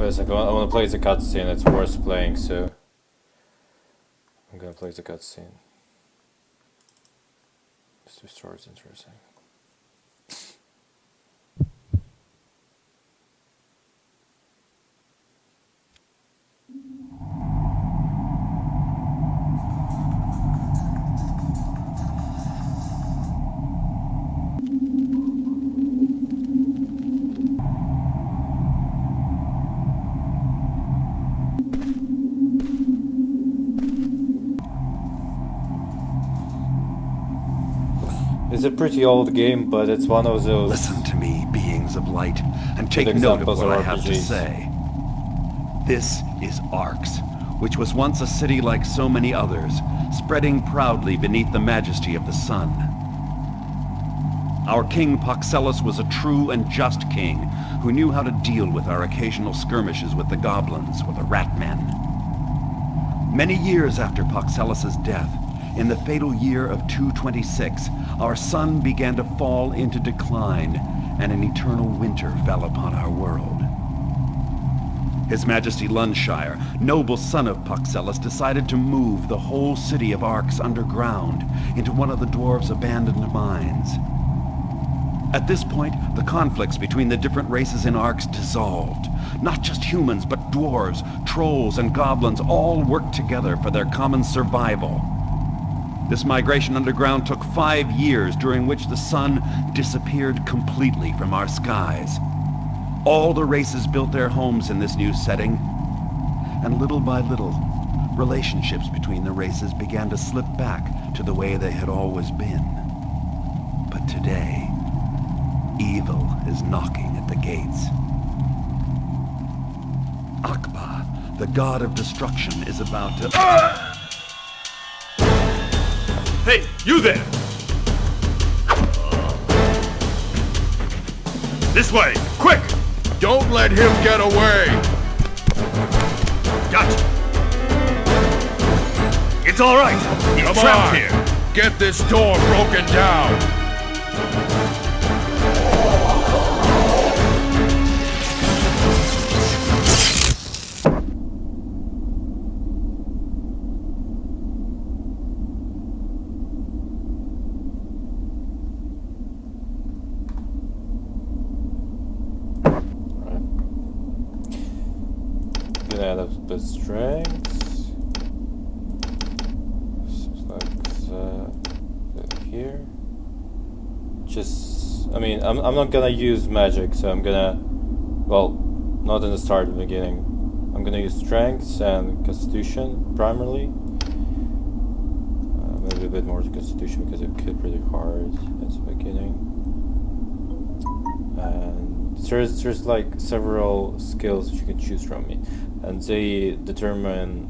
Wait a second, I want to play the cutscene, it's worth playing, so... I'm gonna play the cutscene. This story is interesting. It's a pretty old game, but it's one of those... Listen to me, beings of light, and take note of what I have to say. This is Arx, which was once a city like so many others, spreading proudly beneath the majesty of the sun. Our king Paxellus was a true and just king, who knew how to deal with our occasional skirmishes with the goblins or the rat men. Many years after Paxellus's death, in the fatal year of 226, our sun began to fall into decline, and an eternal winter fell upon our world. His Majesty Lunshire, noble son of Paxellus, decided to move the whole city of Arx underground into one of the dwarves' abandoned mines. At this point, the conflicts between the different races in Arx dissolved. Not just humans, but dwarves, trolls, and goblins all worked together for their common survival. This migration underground took 5 years, during which the sun disappeared completely from our skies. All the races built their homes in this new setting, and little by little, relationships between the races began to slip back to the way they had always been. But today, evil is knocking at the gates. Akba, the god of destruction, is about to... Hey, you there! This way, quick! Don't let him get away! Gotcha! It's all right. He's Come trapped on. here. Get this door broken down! Add up the strength. Like here. Just, I mean, I'm not gonna use magic, so I'm gonna, well, not in the start, the beginning. I'm gonna use strength and constitution primarily. Maybe a bit more to constitution because it hit pretty hard at the beginning. And there's like several skills that you can choose from me, and they determine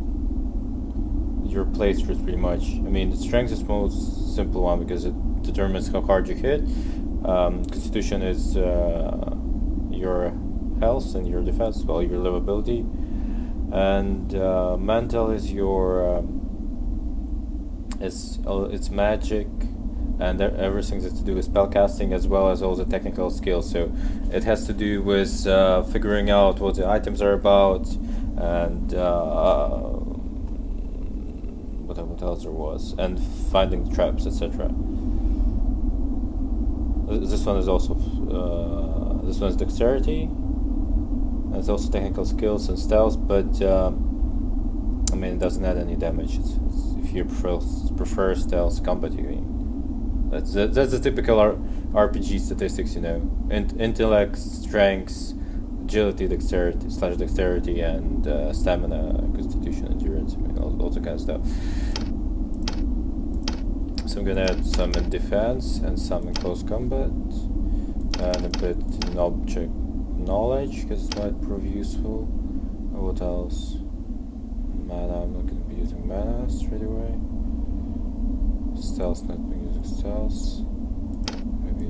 your playthrough pretty much. I mean, the strength is the most simple one because it determines how hard you hit. Constitution is your health and your defense, well, your livability, and mental is your it's magic and everything that's to do with spellcasting, as well as all the technical skills. So it has to do with figuring out what the items are about, and what else there was, and finding traps, etc. This one is also this one is dexterity. It's also technical skills and stealth, but I mean, it doesn't add any damage. It's if you prefer stealth combat, you mean. That's the typical RPG statistics, you know. Intellect, strength, agility, dexterity, and stamina, constitution, endurance. I mean, all that kind of stuff. So I'm gonna add some in defense and some in close combat, and a bit in object knowledge because it might prove useful. What else? Mana. I'm not gonna be using mana straight away. Stealth, not being using stealth. Maybe a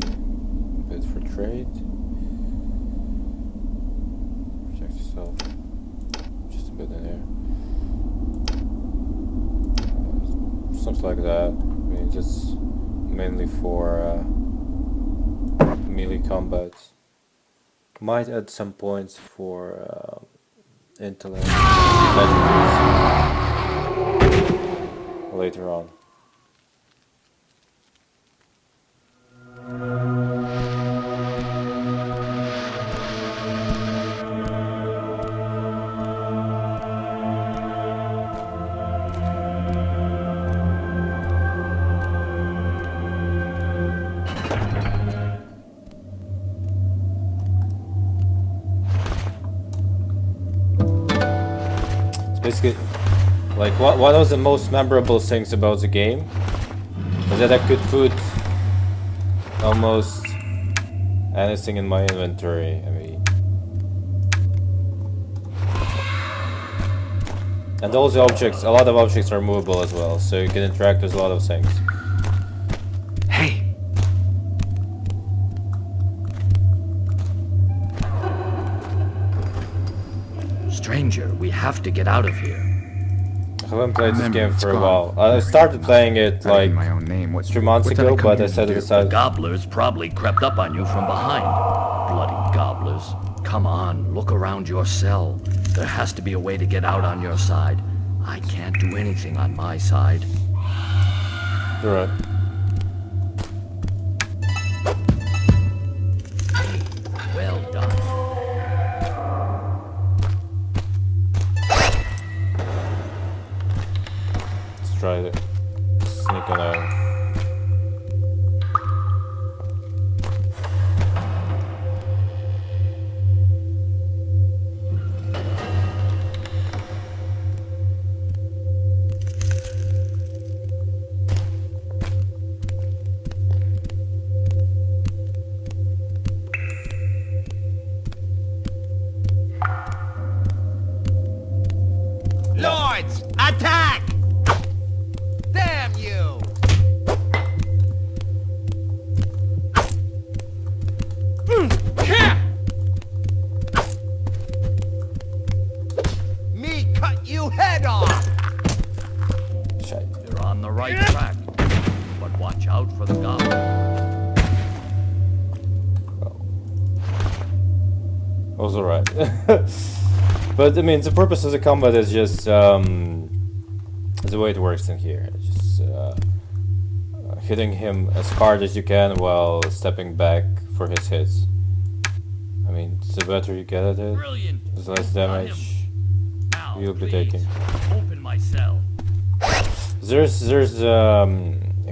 bit for trade. Protect yourself. Just a bit in here. Something like that. I mean, just mainly for melee combat. Might add some points for intellect, intelligence later on. Basically, like one of the most memorable things about the game is that I could put almost anything in my inventory. I mean, and all the objects, a lot of objects are movable as well, so you can interact with a lot of things. Hey! Stranger, we have to get out of here. I haven't played this Remember, game it's for a gone. while. I started playing it Not like even my own name. 3 months what did I ago, come but I here to said I do? decided. Gobblers probably crept up on you from behind. Bloody gobblers. Come on, look around your cell. There has to be a way to get out on your side. I can't do anything on my side. You're right. Well done. Let's try to sneak on out. Lords, attack! Damn you! Me cut you head off! Shit. You're on the right track. But watch out for the goblin. I was alright. But I mean, the purpose of the combat is just the way it works in here. It's just hitting him as hard as you can while stepping back for his hits. I mean, the better you get at it, Brilliant. the less damage Now, you'll be please, taking. Open my cell. There's a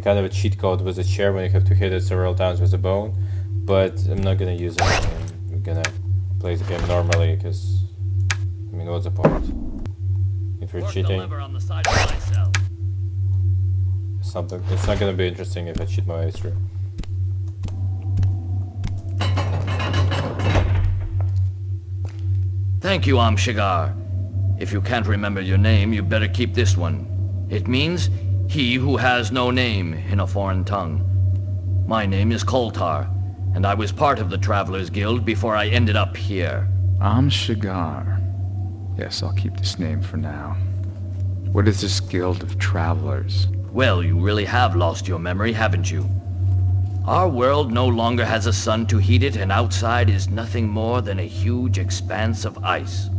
kind of a cheat code with the chair when you have to hit it several times with a bone, but I'm not gonna use it. I'm gonna play the game normally because, I mean, what's the point? If you're Work the cheating, lever on the side of my cell. it's not gonna be interesting if I cheat my way through. Thank you, Amshigar. If you can't remember your name, you better keep this one. It means he who has no name in a foreign tongue. My name is Koltar, and I was part of the Travelers Guild before I ended up here. I'm Shigar. Yes, I'll keep this name for now. What is this guild of travelers? Well, you really have lost your memory, haven't you? Our world no longer has a sun to heat it, and outside is nothing more than a huge expanse of ice.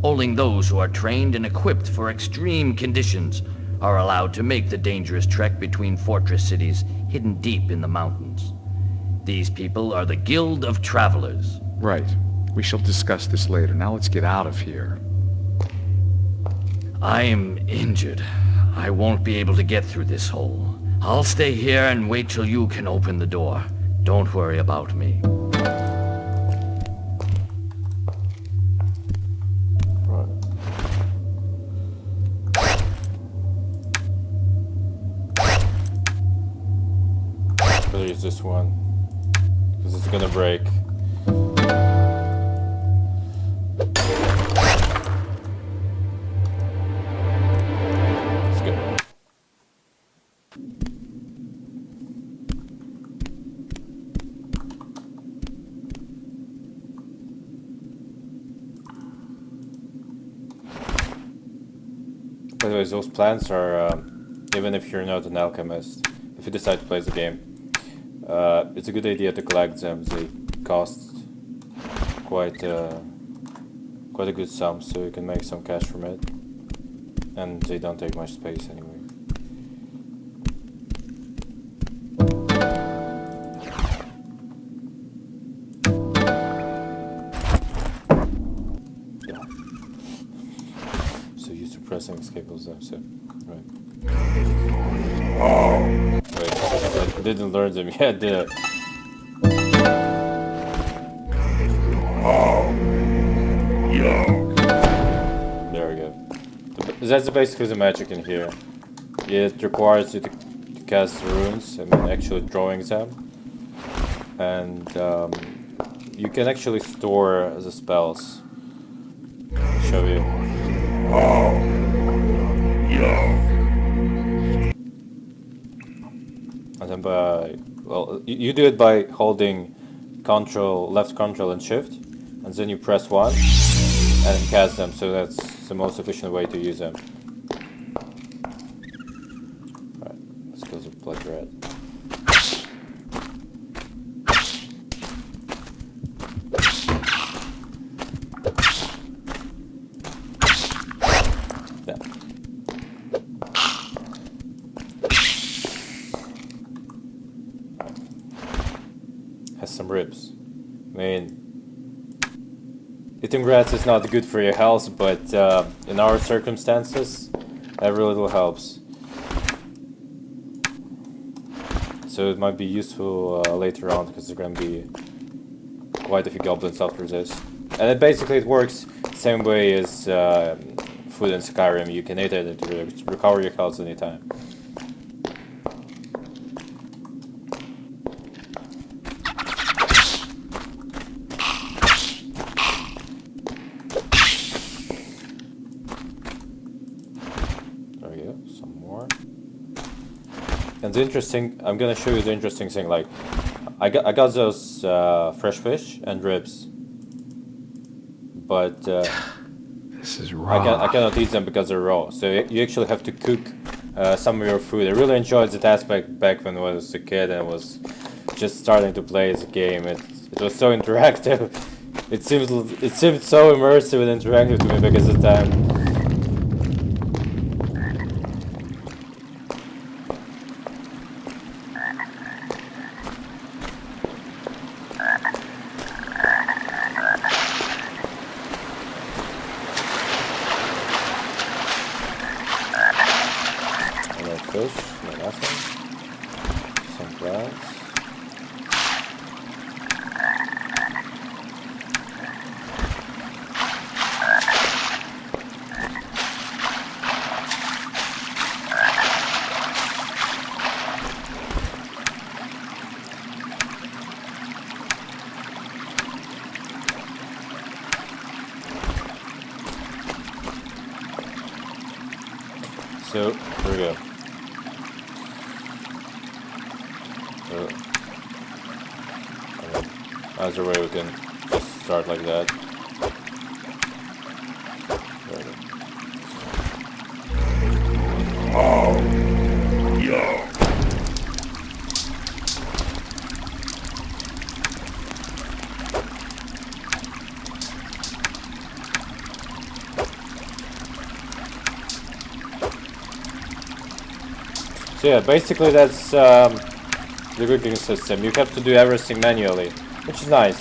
Only those who are trained and equipped for extreme conditions are allowed to make the dangerous trek between fortress cities hidden deep in the mountains. These people are the Guild of Travelers. Right. We shall discuss this later. Now let's get out of here. I am injured. I won't be able to get through this hole. I'll stay here and wait till you can open the door. Don't worry about me. Right. Better use this one because it's gonna break. Let's go. By the way, those plants are, even if you're not an alchemist, if you decide to play the game, it's a good idea to collect them. They cost quite quite a good sum, so you can make some cash from it. And they don't take much space anyway. Pressing escape was there, so right. Wait, I didn't learn them yet, did I? There we go. That's basically the magic in here. It requires you to cast runes, I mean actually drawing them. And you can actually store the spells. I'll show you. And then you do it by holding left control and shift, and then you press 1 and cast them, so that's the most efficient way to use them. Alright, let's go to blood red. Some ribs. I mean, eating rats is not good for your health, but in our circumstances, every little helps. So it might be useful later on, because there are going to be quite a few goblins after this. And it basically works the same way as food in Skyrim. You can eat it and recover your health anytime. And the interesting, I'm gonna show you the interesting thing. Like, I got those fresh fish and ribs, but this is raw. I cannot eat them because they're raw. So you actually have to cook some of your food. I really enjoyed that aspect back when I was a kid and was just starting to play the game. It was so interactive. It seemed so immersive and interactive to me back at the time. Fish, no nothing. Some grass. So, here we go. Either way, we can just start like that. There we go. So yeah, basically that's the cooking system. You have to do everything manually, which is nice.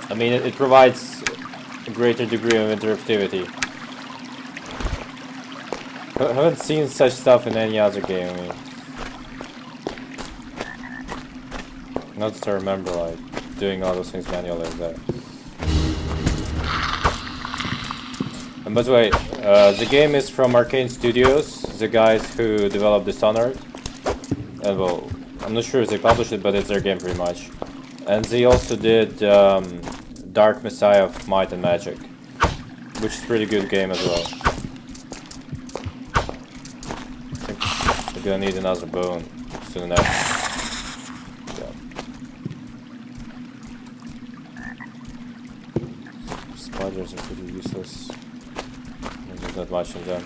I mean, it provides a greater degree of interactivity. I haven't seen such stuff in any other game. I mean, not that I remember, like, doing all those things manually like that. And by the way, the game is from Arcane Studios, the guys who developed Dishonored. And well, I'm not sure if they published it, but it's their game pretty much. And they also did Dark Messiah of Might and Magic, which is a pretty good game as well. I think we're gonna need another bone soon enough. Yeah. Spiders are pretty useless. There's not much in them.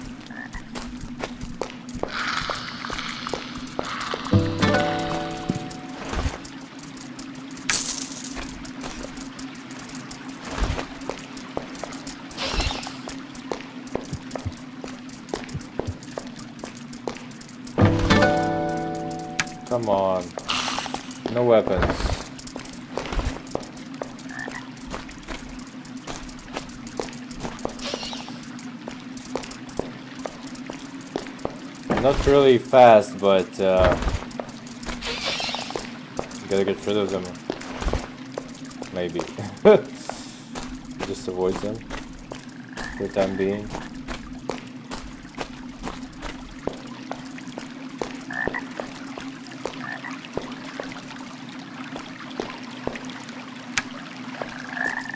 Come on. No weapons. Not really fast, but gotta get rid of them. Maybe. Just avoid them for the time being.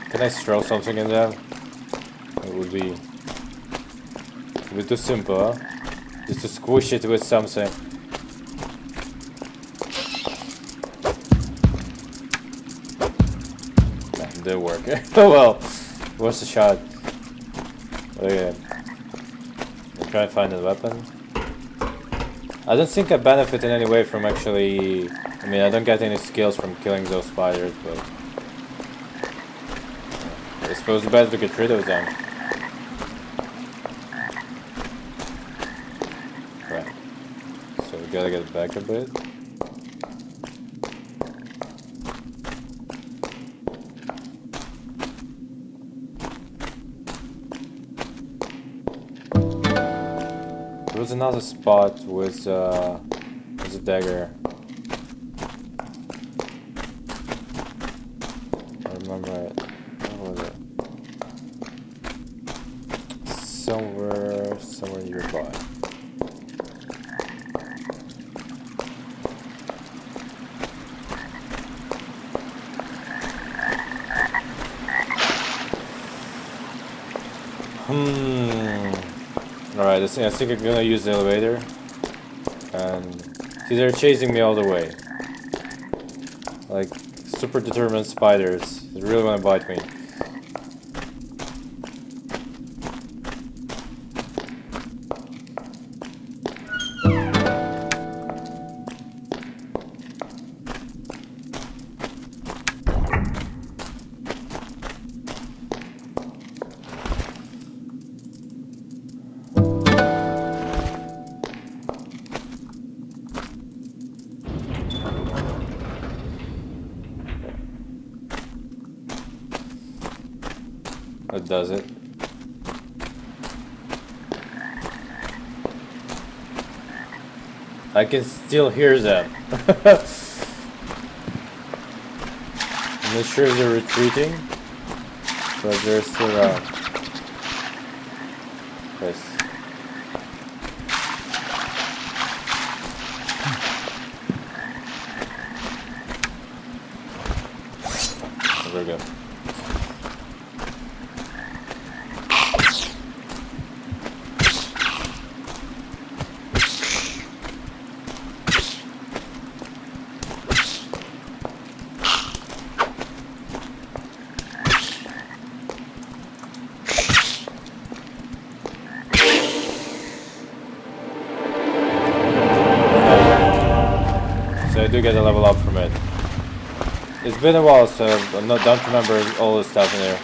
Can I throw something in them? It would be too simple, huh? Just to squish it with something. Nah, didn't work. Oh well, what's the shot? Okay. I'm trying to find a weapon. I don't think I benefit in any way from actually... I mean, I don't get any skills from killing those spiders, but... I suppose it's better to get rid of them. Right. So we gotta get back a bit. There was another spot with a dagger. I remember it. Where was it? Somewhere nearby. Alright, I think I'm gonna use the elevator. And see, they're chasing me all the way. Like super determined spiders. They really wanna bite me. That does it. I can still hear them. I'm not sure if they're retreating, but they're still around. Yes. There we go. I do get a level up from it. It's been a while, so I don't remember all the stuff in there.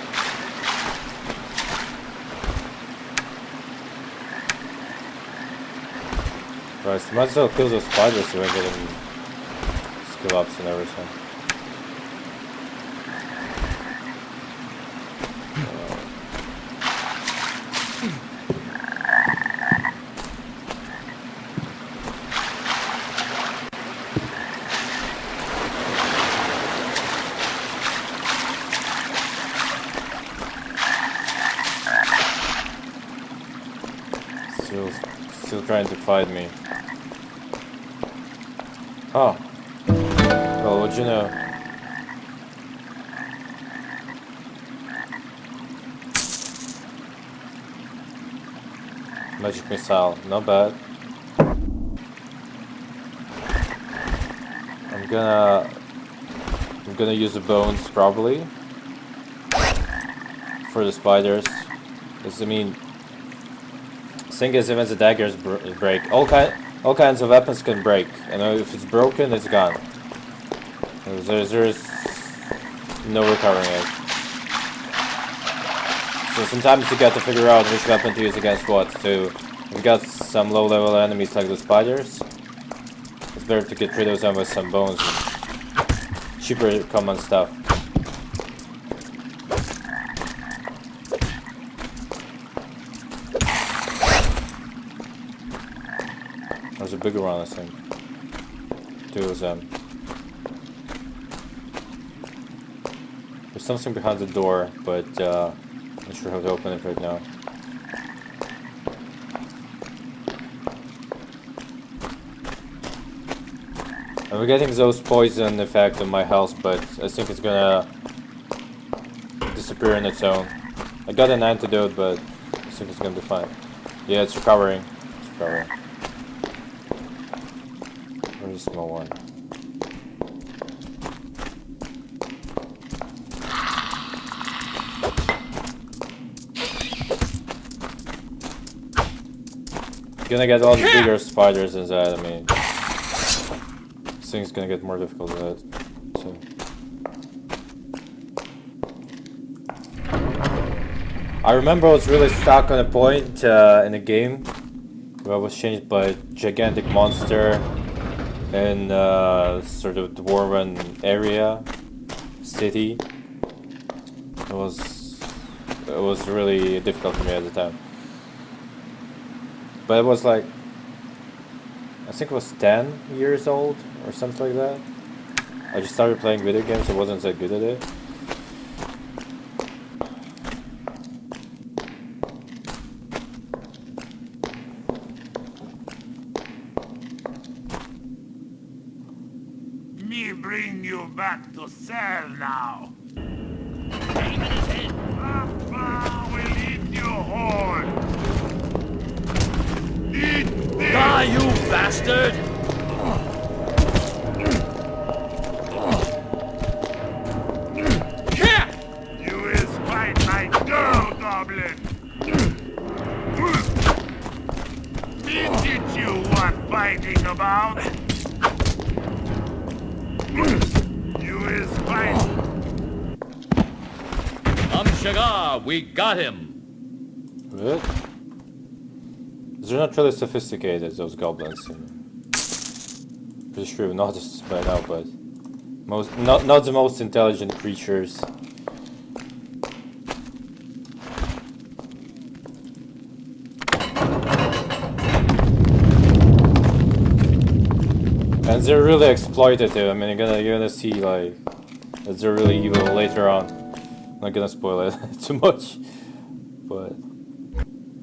Right, so might as well kill those spiders so I get them skill ups and everything. Still trying to fight me. Oh. Well, what'd you know? Magic missile, not bad. I'm gonna use the bones probably for the spiders. Because I mean, thing is, even the daggers break. All kinds of weapons can break, and if it's broken, it's gone. There's no recovering it. So sometimes you got to figure out which weapon to use against what. So we've got some low-level enemies like the spiders. It's better to get rid of them with some bones and cheaper common stuff. There's a bigger one, I think. 2 of them. There's something behind the door, but I'm not sure how to open it right now. I'm getting those poison effect on my health, but I think it's gonna disappear on its own. I got an antidote, but I think it's gonna be fine. Yeah, it's recovering. It's recovering. Where's the small one? Gonna get all the bigger spiders inside. I mean, this thing's gonna get more difficult than that. So, I remember I was really stuck on a point in the game where I was changed by a gigantic monster in sort of dwarven area, city. It was really difficult for me at the time. But it was like, I think it was 10 years old or something like that. I just started playing video games, I wasn't that good at it. Me bring you back to cell now. Papa will eat you whole. Die, you bastard! You is fight my girl, goblin. Me teach you what fighting about. You is fight. Shagar, we got him! What? They're not really sophisticated, those goblins. Pretty sure we've noticed by now, but not the most intelligent creatures. And they're really exploitative. I mean, you're gonna see like that they're really evil later on. I'm not gonna spoil it too much, but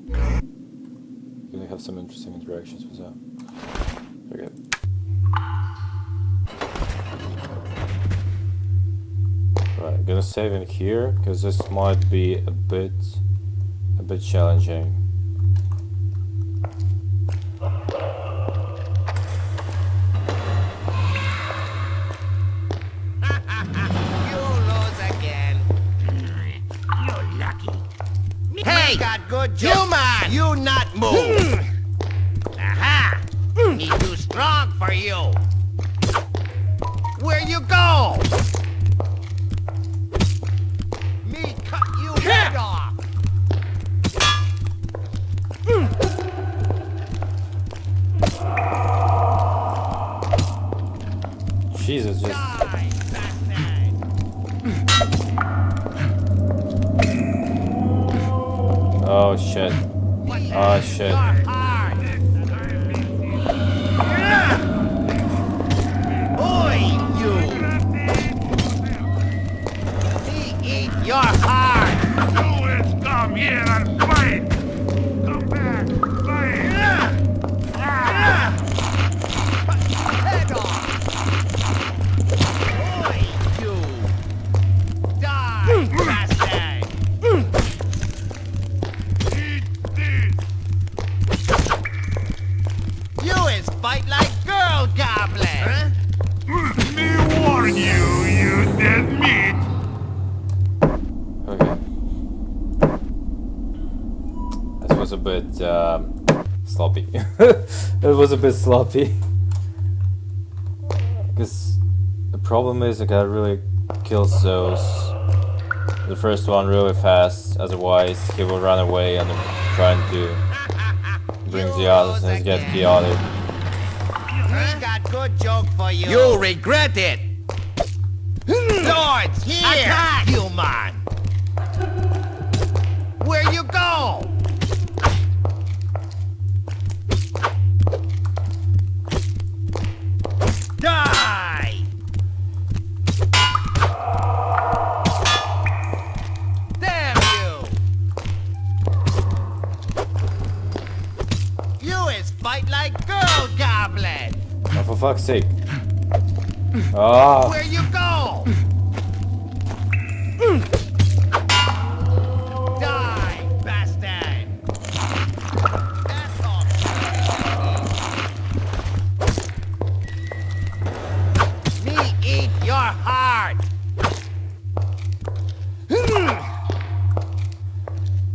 you're gonna have some interesting interactions with that. Very good. Right, I'm gonna save in here because this might be a bit challenging. Hey, got good human! You not move! Aha! He too strong for you! Where you go? Me cut you head off! Jesus, just... Oh shit. Oh shit. Boy, you! He eat your heart! You is come here and fight. Come back, fight. Head off! Boy, you! Die, bastard! Eat this. You is fight like girl goblin! Huh? Me warn you, you dead meat. Okay. This was a bit sloppy. It was a bit sloppy. Because the problem is I gotta really kill those. The first one really fast, otherwise he will run away and I'm trying to bring the others and it gets chaotic. We got good joke for you. You'll regret it. Lords, here! Attack! Human! Where you go? Die! Damn you! You is fight like girl goblin! Oh, for fuck's sake. Oh. Where you go? Die, bastard! That's all. Me eat your heart.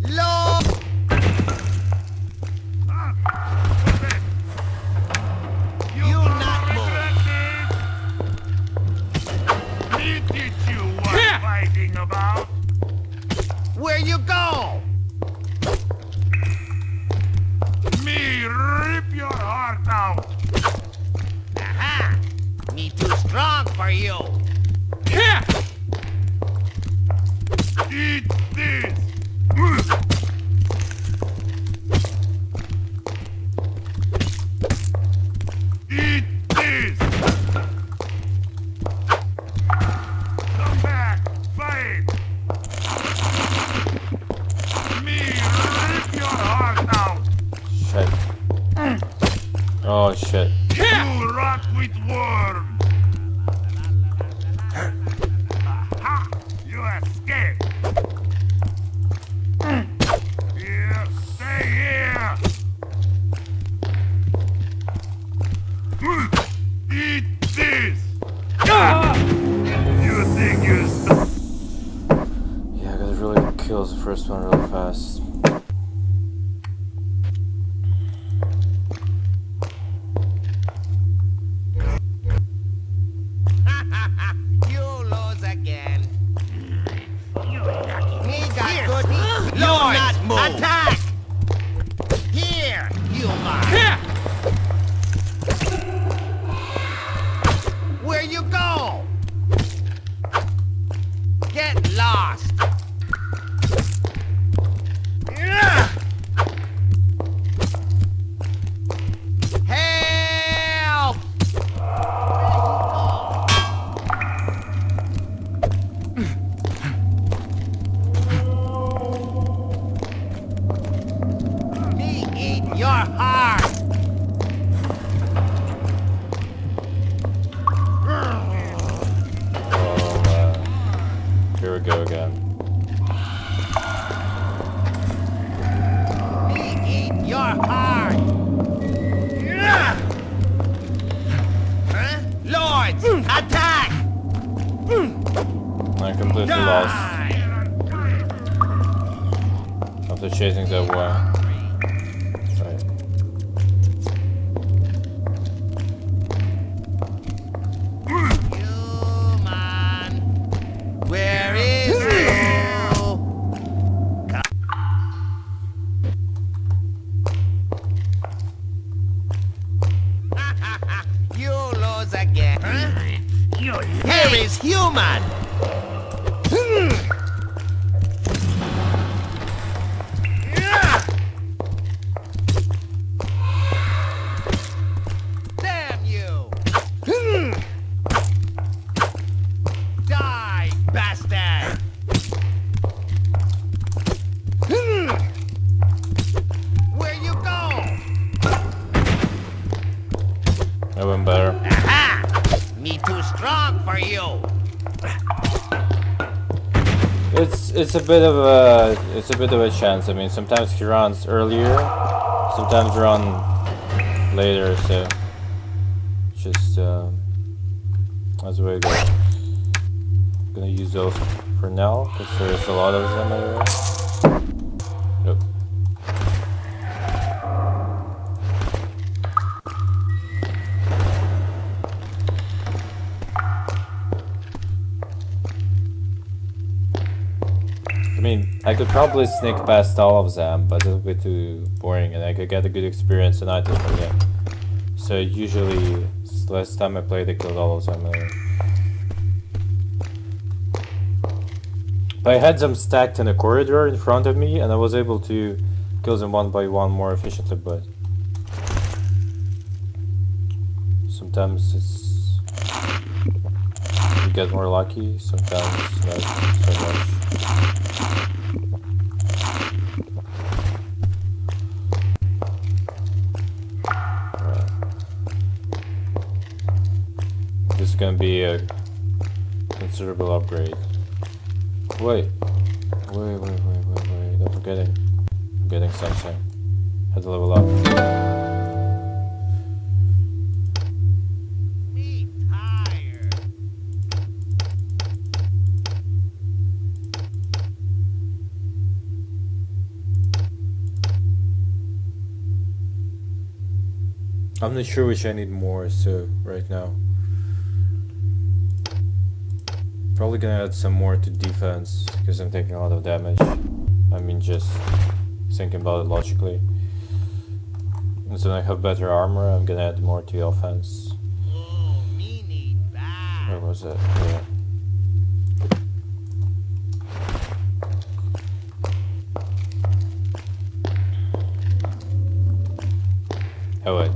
Lord. You not move. Me teach you what fighting about. Where you go? Me rip your heart out. Aha! Me too strong for you. Eat this. Eat this. Come back. Fight. Me rip your heart out. Shit. Oh shit. You rot with worms. Aha! You escaped. Here, stay here. Eat this. You think you Yeah, I gotta really kill the first one real fast. You lose again. Me got good. Lord, attack! Here, human. Where you go? Get lost. Help! Me eat your heart. Here we go again. Me eat your heart. Huh? Lords, attack! I completely lost Die! after chasing that way. Right. Human, where is you? You lose again. Huh? Here is human. Damn you! Die, bastard! Where you go? That went better. Aha! Me too strong for you. It's a bit of a chance. I mean, sometimes he runs earlier, sometimes run later. So just that's the way it goes. Gonna use those for now because there's a lot of them anyway. Nope. I mean, I could probably sneak past all of them, but it would be too boring, and I could get a good experience tonight from them. So usually, last time I played, I killed all of them. But I had them stacked in a corridor in front of me, and I was able to kill them one by one more efficiently. But sometimes it's you get more lucky. Sometimes not so much. This is gonna be a considerable upgrade. Wait, I'm forgetting something. Had to level up. Me tired. I'm not sure which I need more, so right now. Probably gonna add some more to defense, because I'm taking a lot of damage. I mean, just thinking about it logically. And so when I have better armor, I'm gonna add more to offense. Oh, me need bath. Where was it? Yeah. Oh wait.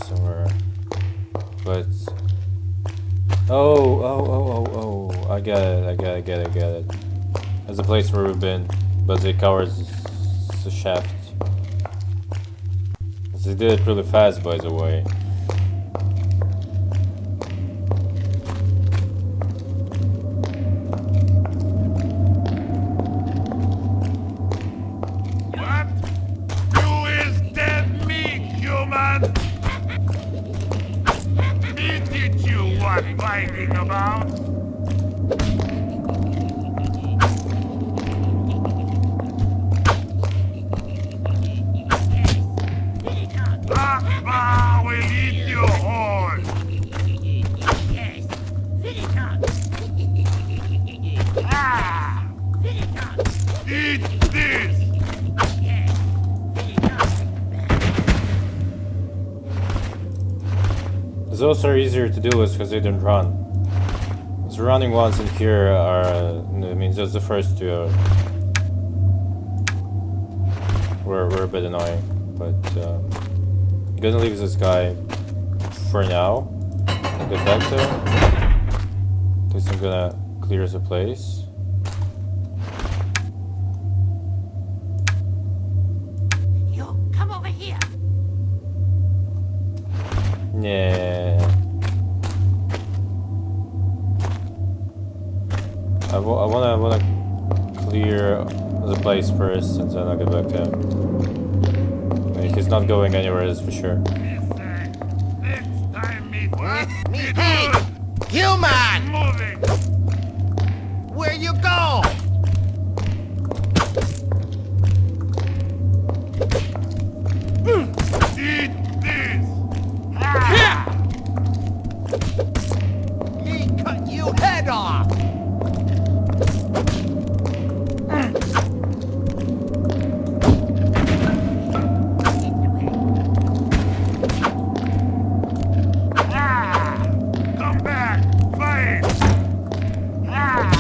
Somewhere, but oh, I get it. There's a place where we've been, but it covers the shaft. They did it really fast, by the way. What? You is dead meat, human! Me teach you what fighting about. Akbar will eat your horn. Ah! Eat this! Those are easier to deal with because they don't run. The running ones in here are, I mean, just the first two are, were a bit annoying, but I'm gonna leave this guy for now. I'll get back there. At least I'm gonna clear the place. You come over here. Yeah. I wanna clear the place first, and then I'll get back to him. I mean, he's not going anywhere, that's for sure. Next time, meet What? me. Hey, human! Moving. Where you go? Eat this. Ah! Me cut you head off. Ah! Come back. Fight. Ah!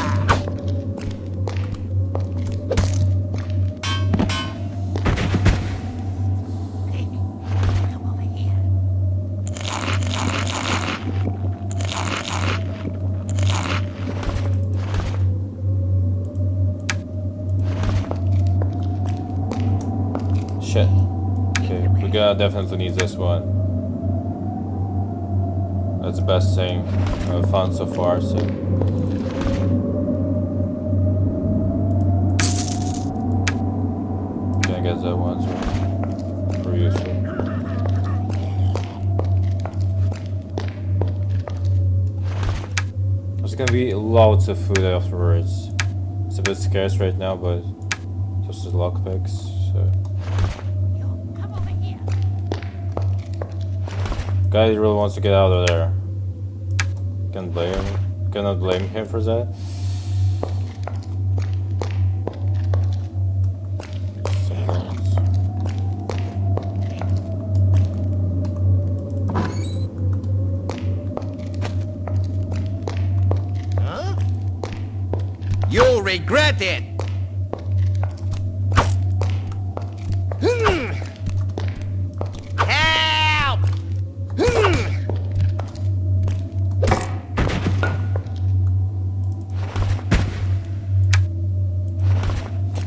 Come over here. Shit. Okay, we're gonna definitely need this one. That's the best thing I've found so far, so. Gonna get that one, so. Pretty useful. gonna be loads of food afterwards. It's a bit scarce right now, but just the lockpicks. So. Come over here. Guy really wants to get out of there. Cannot blame him for that. Huh? You'll regret it. Help!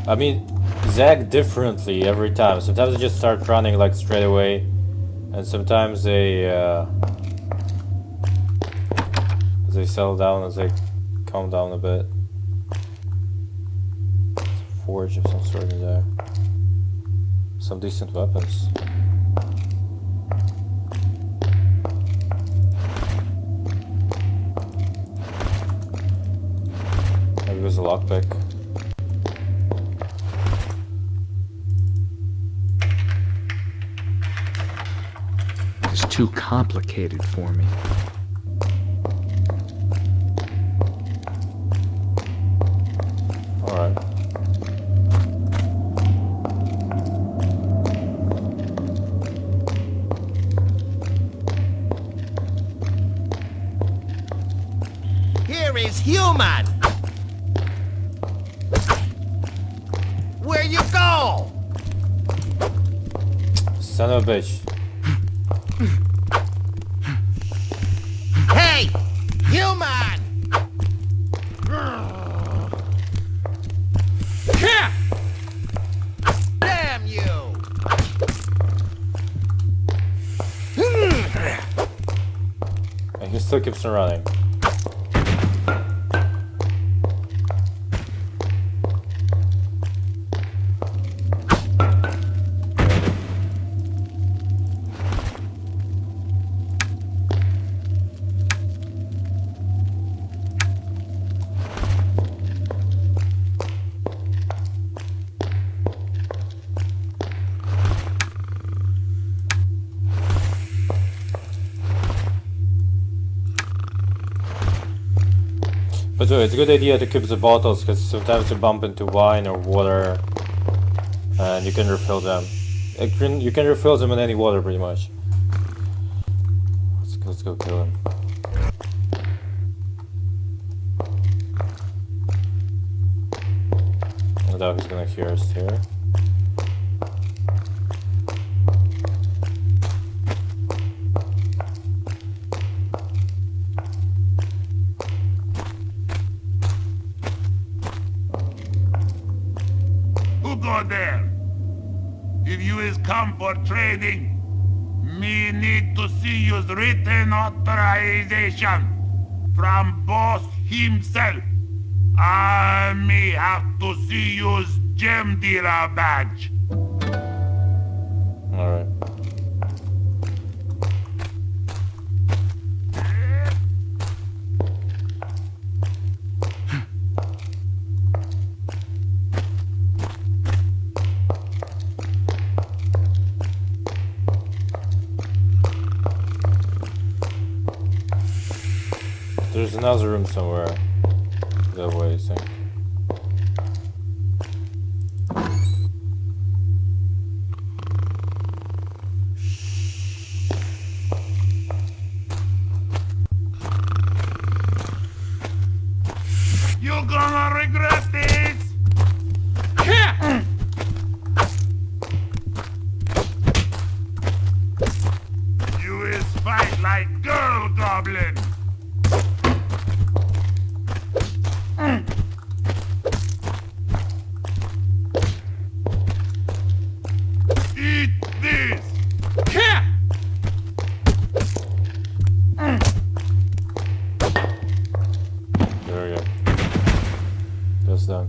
I mean, zag differently every time. Sometimes they just start running like straight away, and sometimes they settle down as they calm down a bit. There's a forge of some sort in there. Some decent weapons. Maybe there's a lockpick. It's too complicated for me. Alright. Here is human. Where you go? Son of a bitch. Hey, human! Damn you! And he still keeps on running. But it's a good idea to keep the bottles, because sometimes you bump into wine or water and you can refill them. You can refill them in any water pretty much. Let's go kill him. I doubt he's gonna hear us here. Go there. If you is come for trading, me need to see you's written authorization from boss himself. I me have to see you's gem dealer badge. Alright. There's another room somewhere. That way, I think. You're gonna regret this! You is fight like girl goblin! Eat this! There we go. That's done.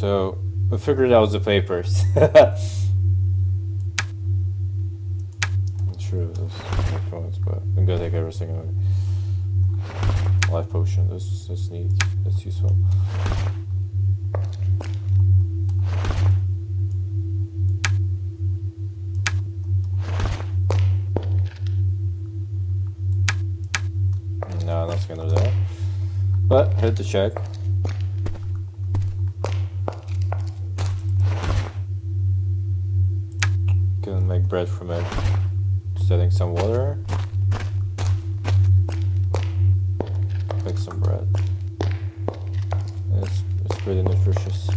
So we figured out the papers. Not sure if this points, but I'm gonna take everything away. Life potion. That's neat. That's useful. No, nothing under there. But had to check. Can make bread from it. Just adding some water. Make some bread. It's pretty nutritious.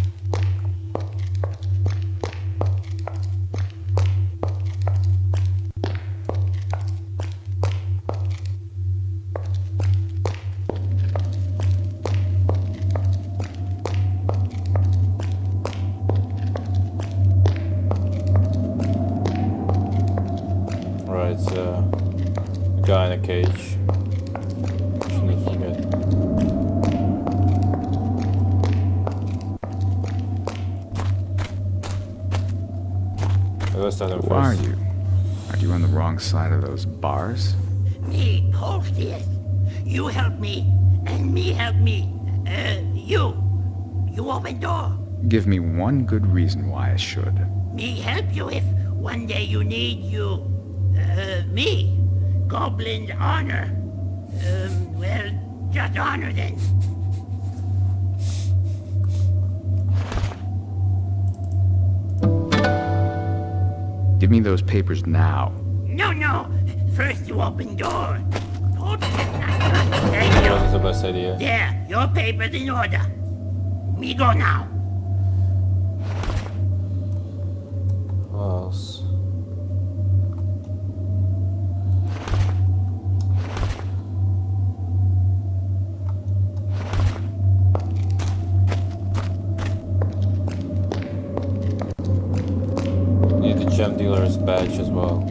Right, a guy in a cage. Shouldn't forget. Let's start him Who are first. you? Are you on the wrong side of those bars? Me, Hostess. You help me, and me help me. You open door. Give me one good reason why I should. Me help you if one day you need you. Me. Goblin honor. Well, just honor then. Give me those papers now. No. First you open door. Hostess not That Thank wasn't you. the best idea. There, your papers in order. Me go now. What else? Need the gem dealer's badge as well.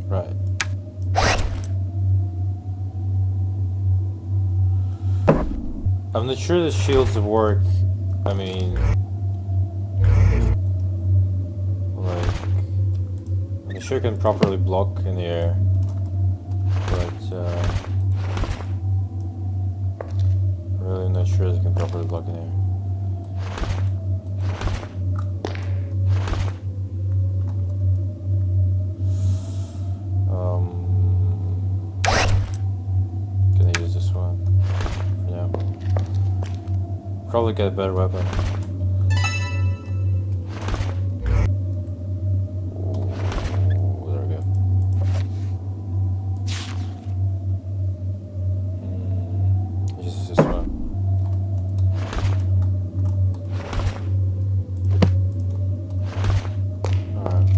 Right. I'm not sure the shields work. I mean, like, I'm not sure it can properly block in the air, but really not sure it can properly block in the air. Gonna use this one for now. Probably get a better weapon. Ooh, there we go. Just this one. Alright.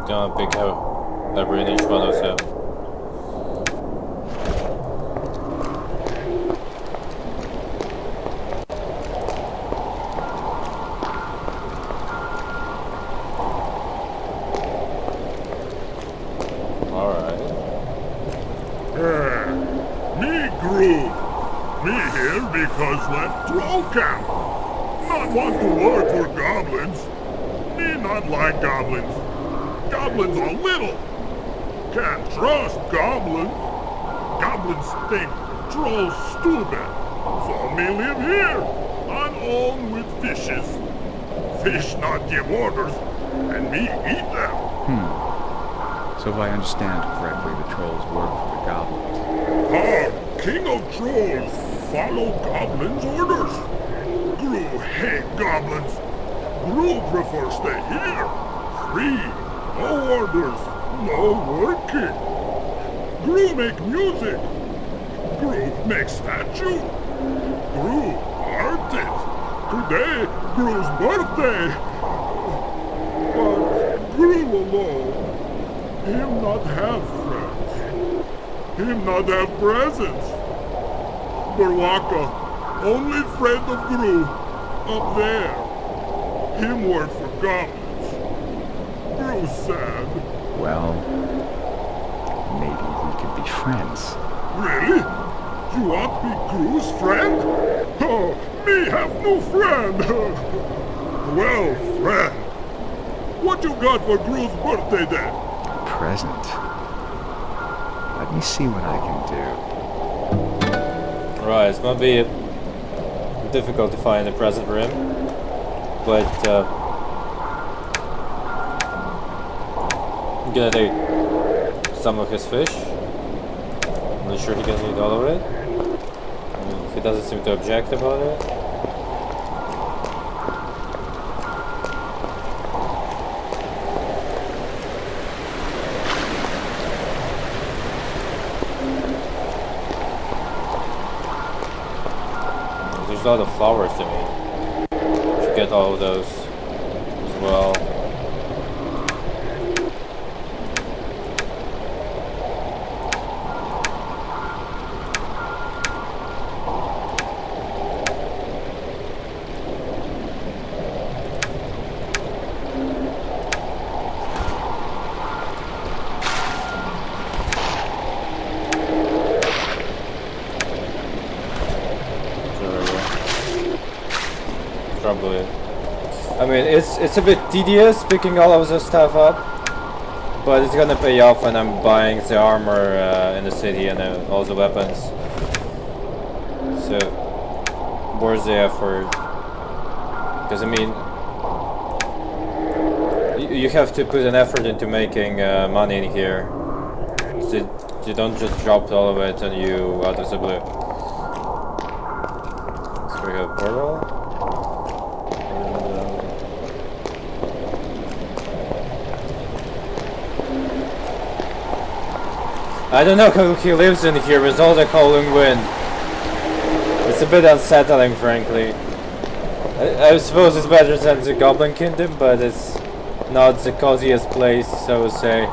Gonna pick out every and each one of them. Alright. Groove. Me here because left troll camp. Not want to work for goblins. Me not like goblins. Goblins are little. Can't trust goblins. Goblins think trolls stupid. So me live here, on own with fishes. Fish not give orders, and me eat them. So if I understand correctly, the trolls work for the goblins. King of trolls, follow goblins' orders. Gru hate goblins. Gru prefer stay here. Free, no orders, no working. Gru make music. Gru make statue. Gru artist. Today, Gru's birthday. But Gru alone, him not have friends. Him not have presents. Barwaka, only friend of Gru, up there. Him work for goblins. Gru's sad. Well, maybe we could be friends. Really? You want be Gru's friend? Oh, me have no friend. Well, friend, what you got for Gru's birthday then? Present. Let me see what I can do. Right, it's gonna be difficult to find a present for him, but I'm gonna take some of his fish. I'm not sure he can eat all of it. He doesn't seem to object about it. There's a lot of flowers to me. Should get all of those as well. Probably. I mean, it's a bit tedious picking all of this stuff up, but it's gonna pay off when I'm buying the armor in the city and all the weapons. So, worth the effort. Because I mean, you have to put an effort into making money in here. So you don't just drop all of it and you out of the blue. So we have a portal. I don't know how he lives in here with all the howling wind. It's a bit unsettling, frankly. I suppose it's better than the Goblin Kingdom, but it's not the coziest place, so I would say.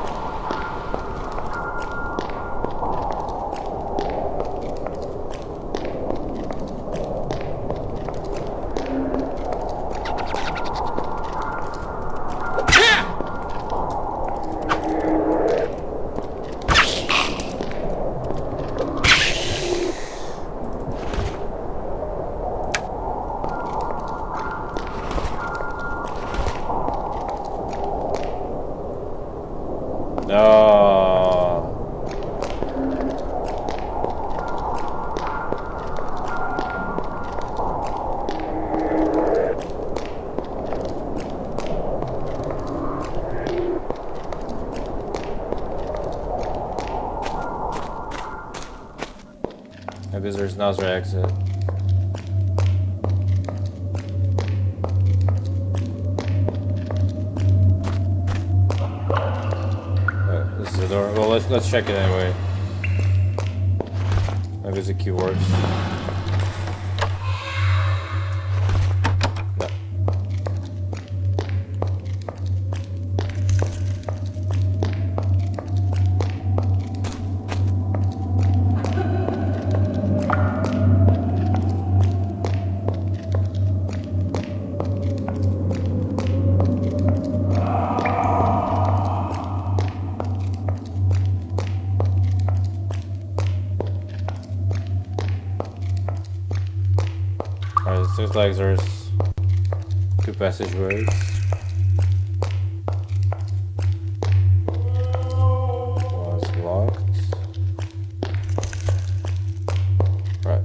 Maybe there's another exit. This is the door. Well, let's check it anyway. Maybe the key works. No. Seems like there's 2 passageways. One's locked. Right.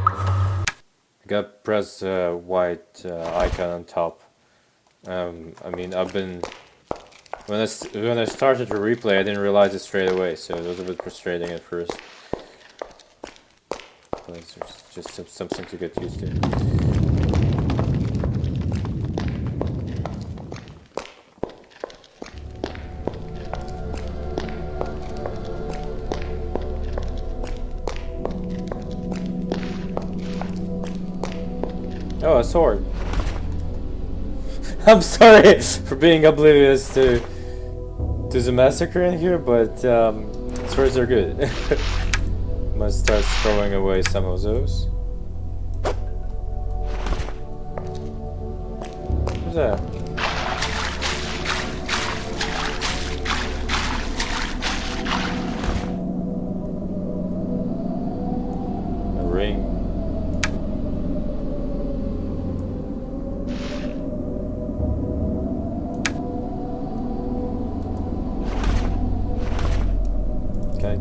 I gotta press the white icon on top. I mean, I've been... When I started to replay, I didn't realize it straight away, so it was a bit frustrating at first. But it's just something to get used to. Oh, a sword. I'm sorry for being oblivious to the massacre in here, but swords are good. Must start throwing away some of those. What's that? A ring. Can I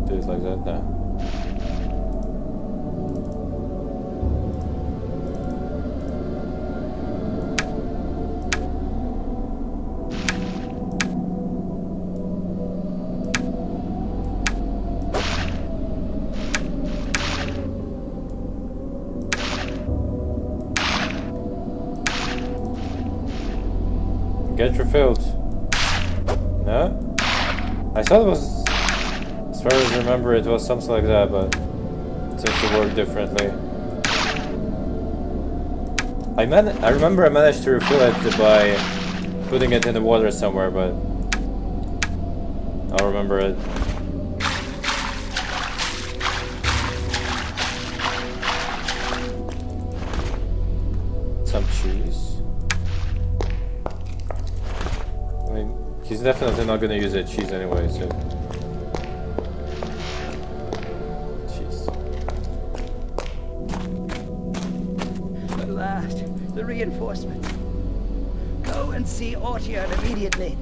do it like that now? Get refilled. No? I thought it was, as far as I remember, it was something like that, but it seems to work differently. I remember I managed to refill it by putting it in the water somewhere, but I'll remember it. Some cheese. I mean, he's definitely not gonna use that cheese anyway, so... Cheese. At last, the reinforcement. Go and see Ortier immediately.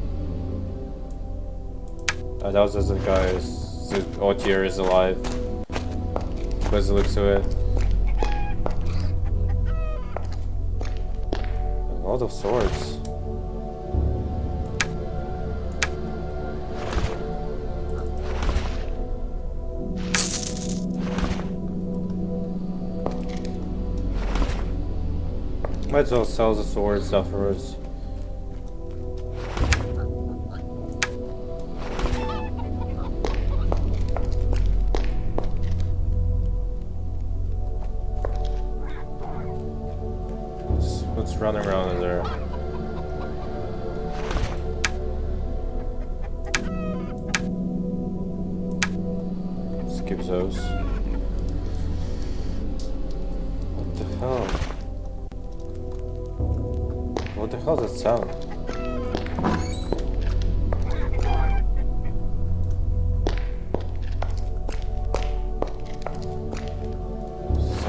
That was just the guy who's... Otier is alive. By the looks of it. A lot of swords. Might as well sell the swords afterwards. What's running around in there? Skip those. What the hell? What the hell is that sound?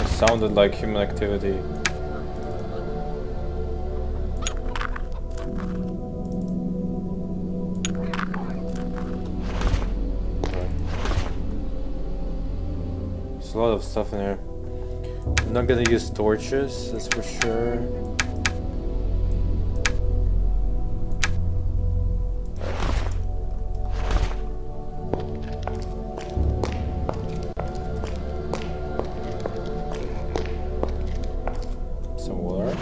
It sounded like human activity. There's a lot of stuff in here. I'm not gonna use torches, that's for sure. Some water.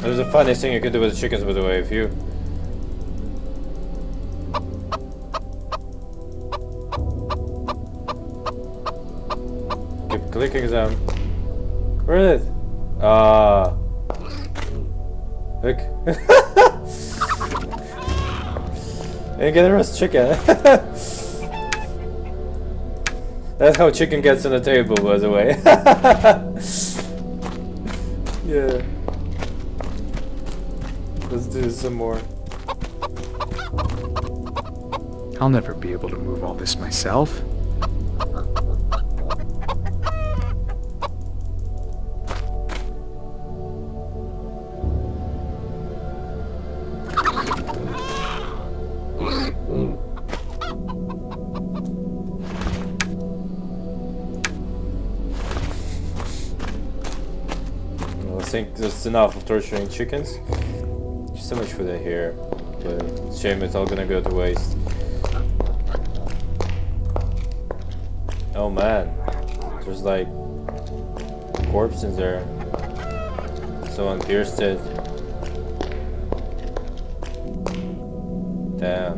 There's a funny thing you can do with the chickens, by the way, if you... keep clicking them. Where is it? Ah, Look. And get a roast chicken. That's how chicken gets on the table, by the way. Yeah. Let's do some more. I'll never be able to move all this myself. I think that's enough of torturing chickens. There's so much food in here, but it's a shame it's all gonna go to waste. Oh man, there's like a corpse in there. Someone pierced it. Damn.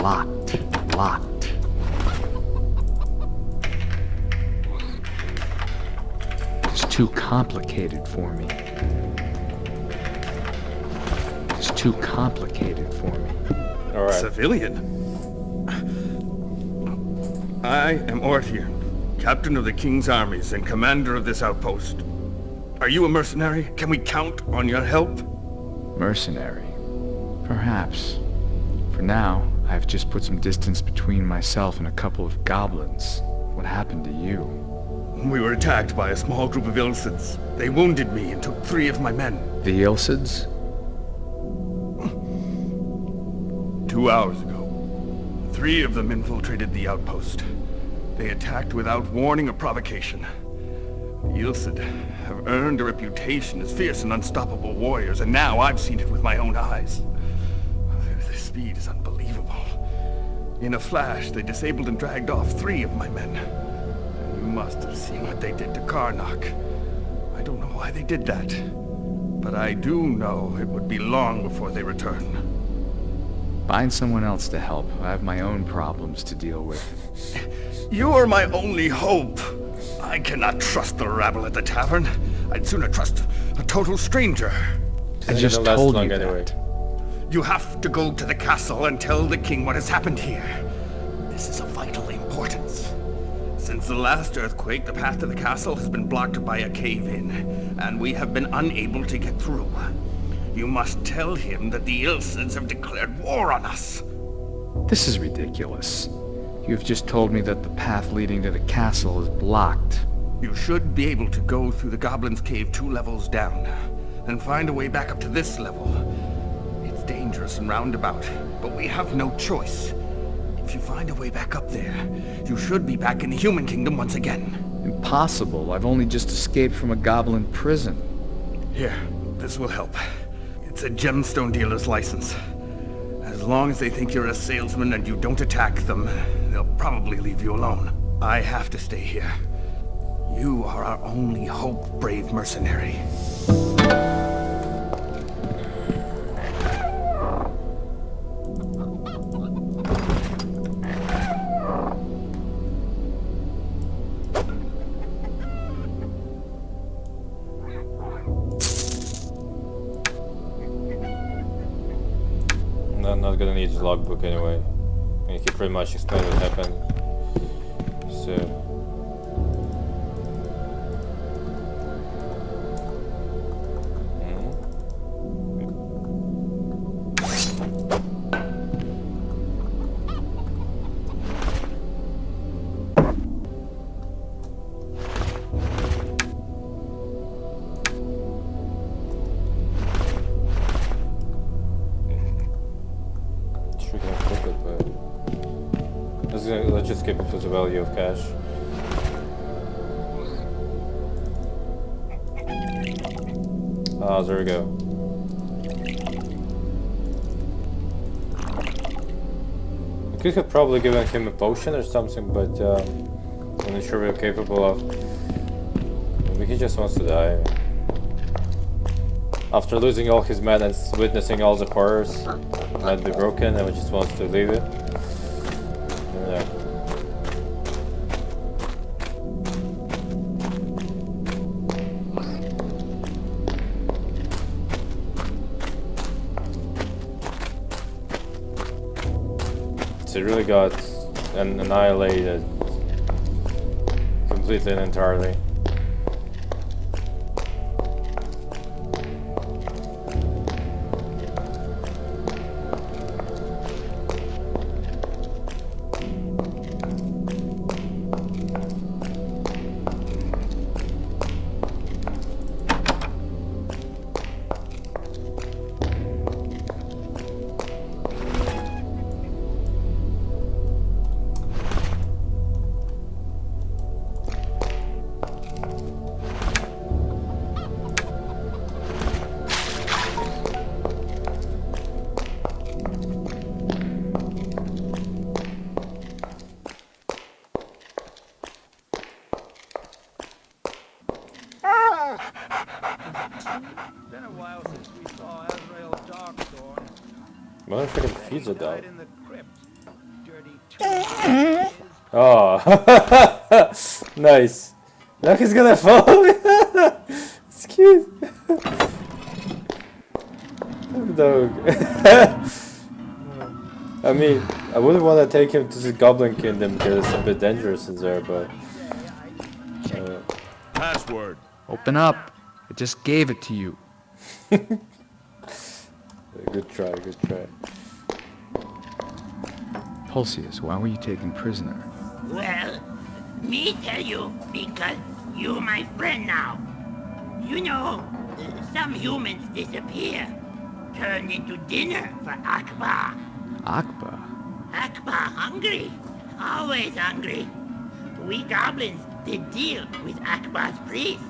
Locked. It's too complicated for me. It's too complicated for me. Alright. Civilian? I am Orthier, captain of the King's armies and commander of this outpost. Are you a mercenary? Can we count on your help? Mercenary? Perhaps. For now, I've just put some distance between myself and a couple of goblins. What happened to you? We were attacked by a small group of Ilsids. They wounded me and took 3 of my men. The Ilsids? 2 hours ago, 3 of them infiltrated the outpost. They attacked without warning or provocation. The Ilsid have earned a reputation as fierce and unstoppable warriors, and now I've seen it with my own eyes. Their speed is unbelievable. In a flash, they disabled and dragged off 3 of my men. And you must have seen what they did to Karnak. I don't know why they did that, but I do know it would be long before they return. Find someone else to help. I have my own problems to deal with. You're my only hope. I cannot trust the rabble at the tavern. I'd sooner trust a total stranger. I just told you that. You have to go to the castle and tell the king what has happened here. This is of vital importance. Since the last earthquake, the path to the castle has been blocked by a cave-in, and we have been unable to get through. You must tell him that the Ilsids have declared war on us. This is ridiculous. You've just told me that the path leading to the castle is blocked. You should be able to go through the Goblin's Cave 2 levels down, and find a way back up to this level. It's dangerous and roundabout, but we have no choice. If you find a way back up there, you should be back in the human kingdom once again. Impossible. I've only just escaped from a goblin prison. Here, this will help. It's a gemstone dealer's license. As long as they think you're a salesman and you don't attack them, they'll probably leave you alone. I have to stay here. You are our only hope, brave mercenary. I'm not gonna need his logbook anyway. I mean, he pretty much explained what happened. So. Let's just skip it for the value of cash. Ah, there we go. I could have probably given him a potion or something, but I'm not sure we're capable of. Maybe he just wants to die. After losing all his men and witnessing all the horrors, he might be broken and just wants to leave it. So it really got annihilated completely and entirely. Been a while since we saw Azrael's Darkstorm. Motherfucking feeds it though. Died in the crypt. Dirty tomb. Oh, nice. Look, he's gonna fall. It's cute. Dog. I mean, I wouldn't want to take him to the Goblin Kingdom because it's a bit dangerous in there, but. Password. Open up. I just gave it to you. Good try, good try. Pulsius, why were you taken prisoner? Well, me tell you because you my friend now. You know, some humans disappear, turned into dinner for Akbar. Akbar? Akbar hungry, always hungry. We goblins did deal with Akbar's priest.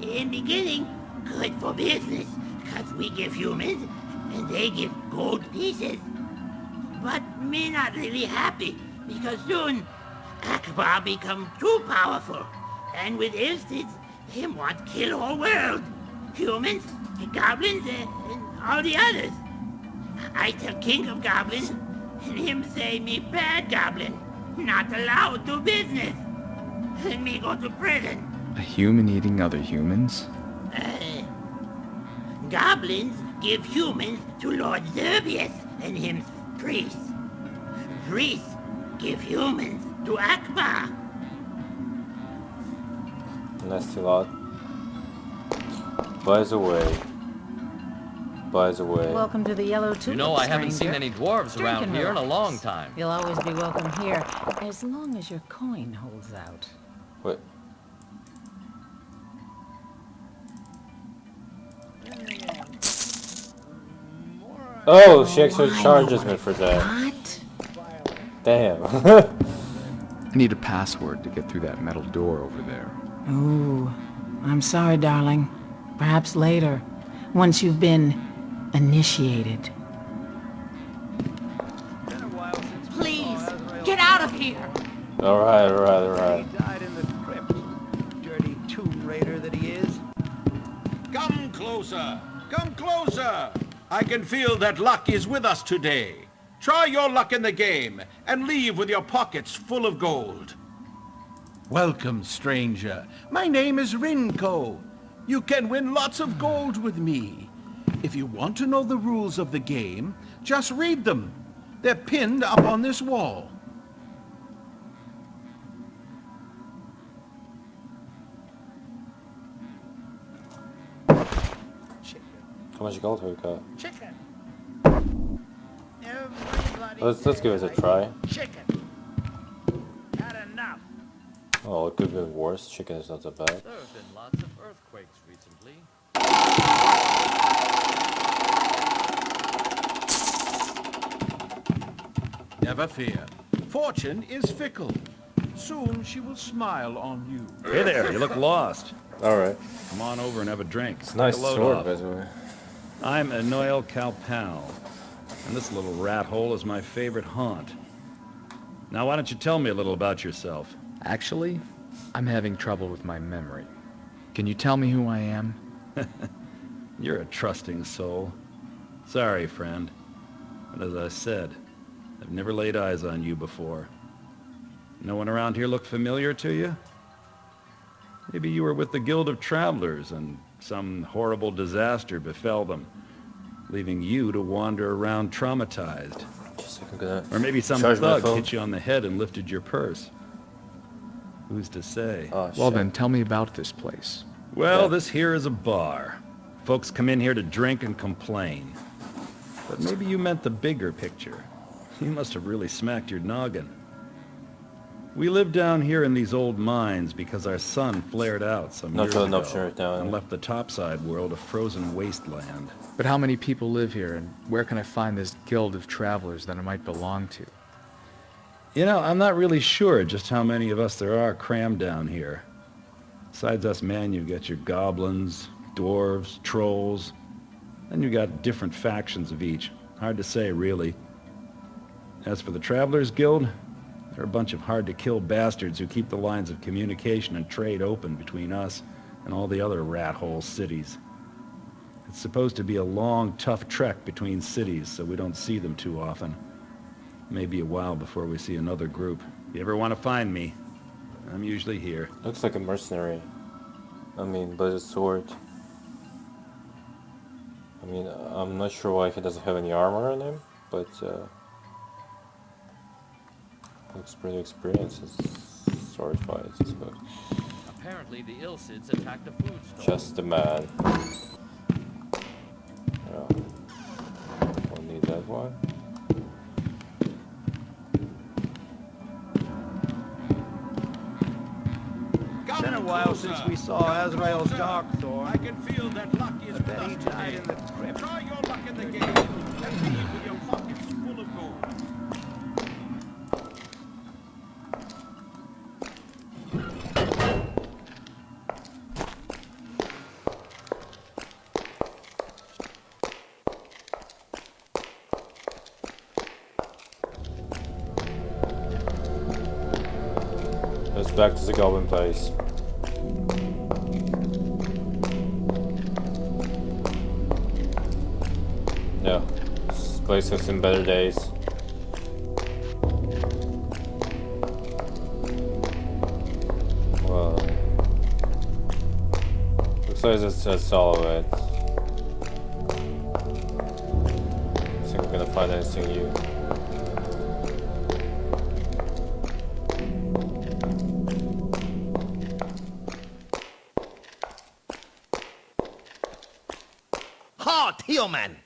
In beginning, good for business, cause we give humans and they give gold pieces. But me not really happy, because soon Akbar become too powerful, and with instance, him want kill whole world. Humans, goblins, and all the others. I tell King of Goblins, and him say me bad goblin, not allowed to business. And me go to prison. A human eating other humans? Goblins give humans to Lord Zerbius and him priests. Priests give humans to Akbar. Nasty lot. By the way. Welcome to the Yellow Tulip, You know, I haven't seen stranger. any dwarves Drink around and here in a relax. long time. You'll always be welcome here, as long as your coin holds out. What? Oh, she actually charges me for that. What? Damn. I need a password to get through that metal door over there. Ooh, I'm sorry, darling. Perhaps later, once you've been initiated. Been a while since we Please, saw Azrael's get out of here. Alright. He died in the crypt. Dirty tomb raider that he is. Come closer! Come closer! I can feel that luck is with us today. Try your luck in the game, and leave with your pockets full of gold. Welcome, stranger. My name is Rinko. You can win lots of gold with me. If you want to know the rules of the game, just read them. They're pinned up on this wall. How much gold have we got? Chicken. Let's give it a try. Chicken. Not enough. Oh, it could have been worse. Chicken is not that bad. There have been lots of earthquakes recently. Never fear. Fortune is fickle. Soon she will smile on you. Hey there, you look lost. Alright. Come on over and have a drink. It's a nice Take a load sword, off. by the way. I'm Noel Calpal, and this little rat hole is my favorite haunt. Now, why don't you tell me a little about yourself? Actually, I'm having trouble with my memory. Can you tell me who I am? You're a trusting soul. Sorry, friend. But as I said, I've never laid eyes on you before. No one around here look familiar to you? Maybe you were with the Guild of Travelers and some horrible disaster befell them, leaving you to wander around traumatized. Just a second, gonna Or maybe some charge my thug phone. hit you on the head and lifted your purse. Who's to say? Oh, Well shit. then, tell me about this place. Well, Yeah. this here is a bar. Folks come in here to drink and complain. But maybe you meant the bigger picture. You must have really smacked your noggin. We live down here in these old mines because our sun flared out some Not years really an ago option right now, and yeah. left the topside world a frozen wasteland. But how many people live here, and where can I find this guild of travelers that I might belong to? You know, I'm not really sure just how many of us there are crammed down here. Besides us men, you've got your goblins, dwarves, trolls, and you've got different factions of each. Hard to say, really. As for the Travelers Guild, they're a bunch of hard-to-kill bastards who keep the lines of communication and trade open between us and all the other rat-hole cities. It's supposed to be a long, tough trek between cities, so we don't see them too often. Maybe a while before we see another group. If you ever want to find me, I'm usually here. Looks like a mercenary. I mean, but a sword. I mean, I'm not sure why he doesn't have any armor on him, but looks pretty experienced in sword fights, I suppose. Apparently the Ilcids attacked a food store. Just the man. Yeah. Don't need that one. Come Been a while closer. since we saw Come Azrael's closer. Darkthorn. I can feel that luck is with bet us he died today. in the crypt. Try your luck in the game and leave with your pockets full of gold. Let's back to the goblin place. Yeah, this place has seen better days. Well, looks like that's all of it. I think we're gonna find anything new. Halt, human!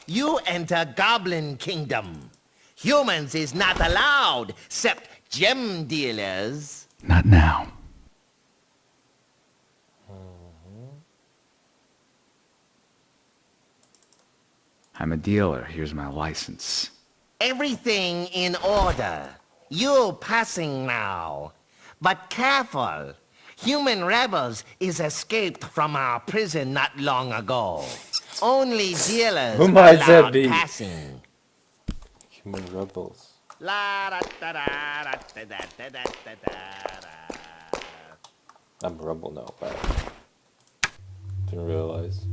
You enter Goblin Kingdom. Humans is not allowed, except gem dealers. Not now. I'm a dealer. Here's my license. Everything in order. You passing now. But careful. Human rebels is escaped from our prison not long ago. Only dealers Who might that allowed be? passing. Human rebels. La da da da da da da da da da da. I'm a rebel now, but didn't realize.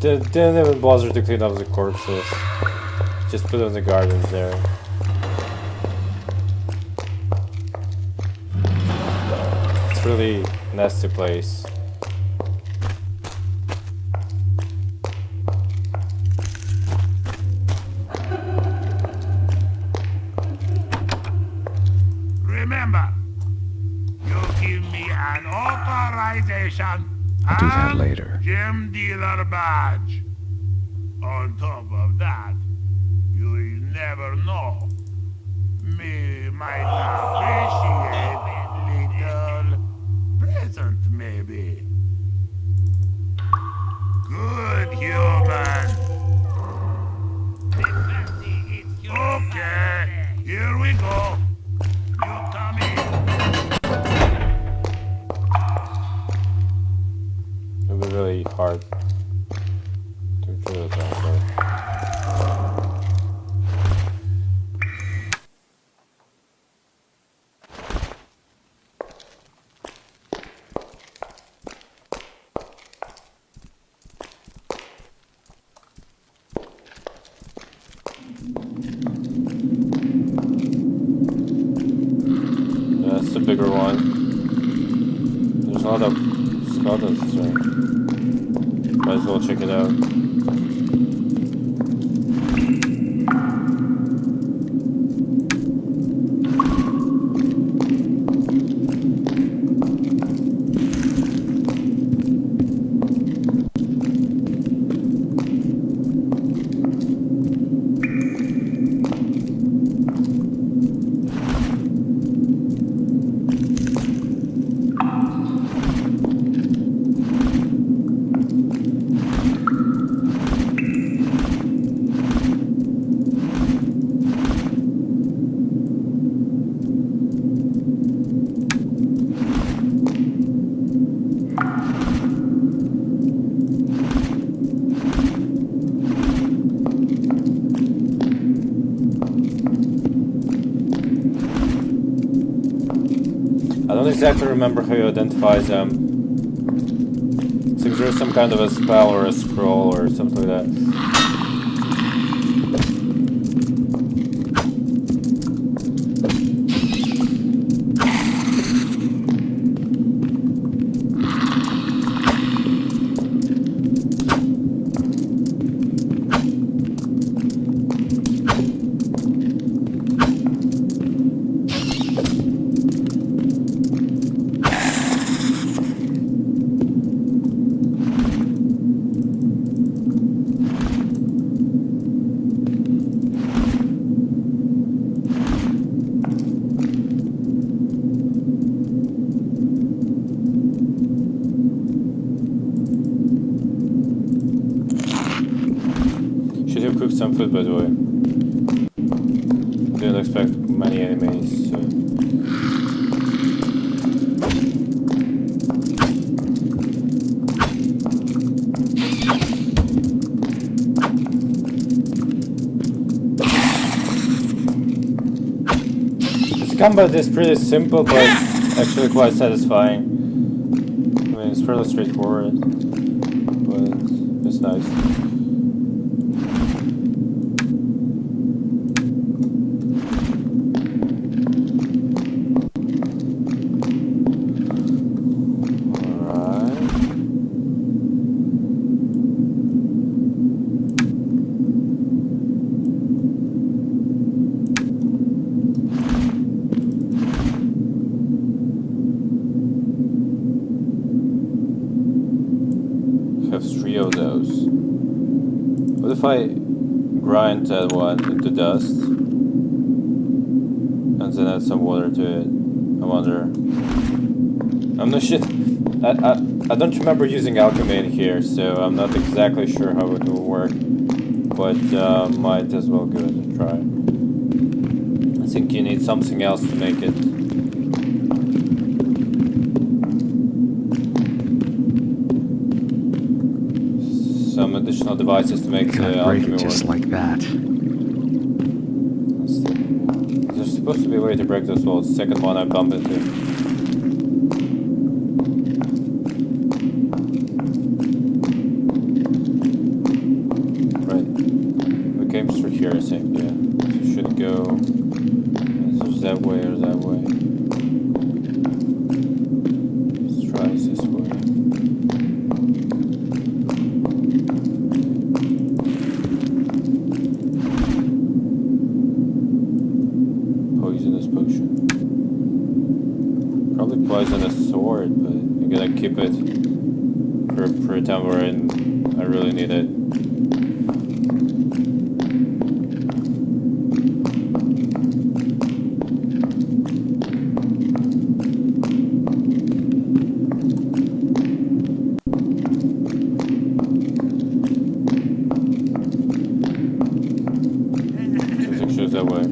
Didn't even bother to clean up the corpses. Just put them in the gardens there. It's really nasty place. Remember, you give me an authorization I'll do that and later. gem dealer badge. On top of that, you will never know. Me might appreciate little present, maybe. Good human. Okay, here we go. You come in. It'll be really hard to drill it out there. That's the bigger one. There's a lot of well, that's right. Might as well check it out. I don't exactly remember how you identify them. It's like there's some kind of a spell or a scroll or something like that. Some food, by the way. Didn't expect many enemies, so. This combat is pretty simple, but actually quite satisfying. I mean, it's fairly straightforward, but it's nice. If I grind that one into dust and then add some water to it, I wonder. I'm not sure. I don't remember using alchemy in here, so I'm not exactly sure how it will work. But might as well give it a try. I think you need something else to make it. Some additional devices to make the alchemy work. Just like that. There's supposed to be a way to break those walls. Second one I bump into. Right. We came through here, I think. Yeah. So should go. Is that way or that way? Let's try this way. Poisonous sword, but I'm gonna keep it for a time where I really need it. So it shows that way.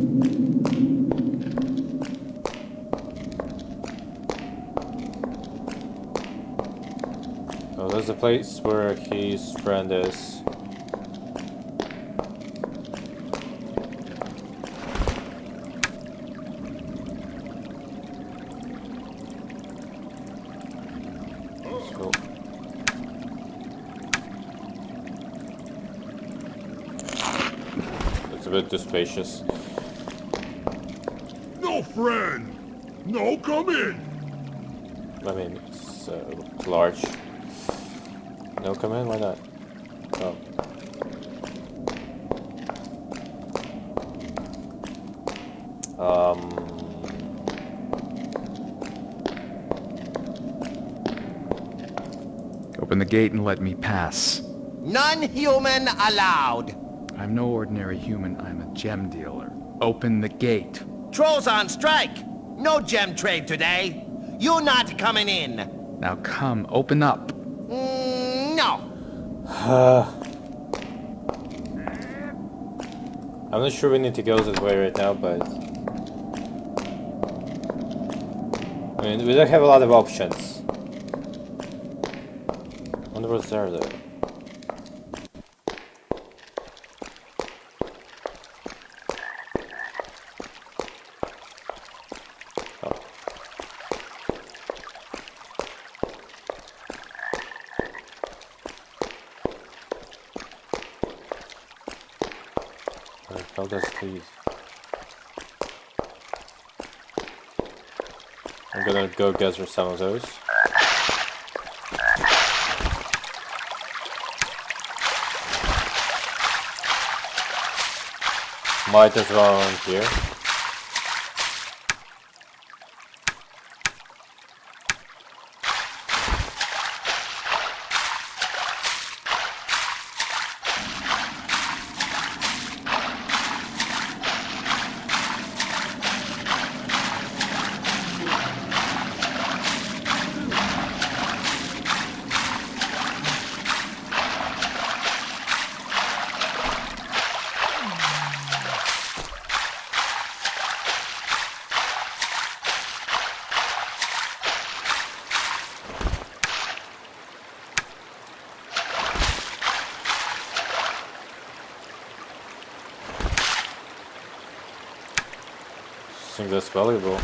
There's a place where his friend is. Let's go. It's a bit too spacious. No friend! No, come in! I mean, it's large. No command? Why not? Oh. Open the gate and let me pass. Non-human allowed. I'm no ordinary human, I'm a gem dealer. Open the gate. Trolls on strike. No gem trade today. You not coming in. Now come, open up. No. I'm not sure we need to go this way right now, but... I mean, we don't have a lot of options. I wonder what's there, though. How does these? I'm gonna go gather some of those. Might as well in here. I think that's valuable.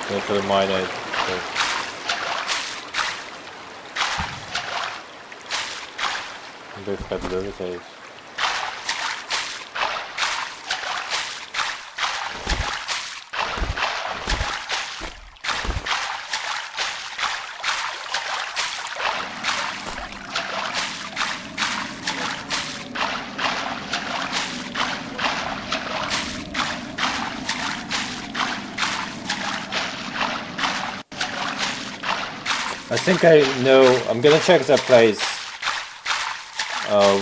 Go for the mine aid. Okay. Both have abilities. I think I know. I'm gonna check that place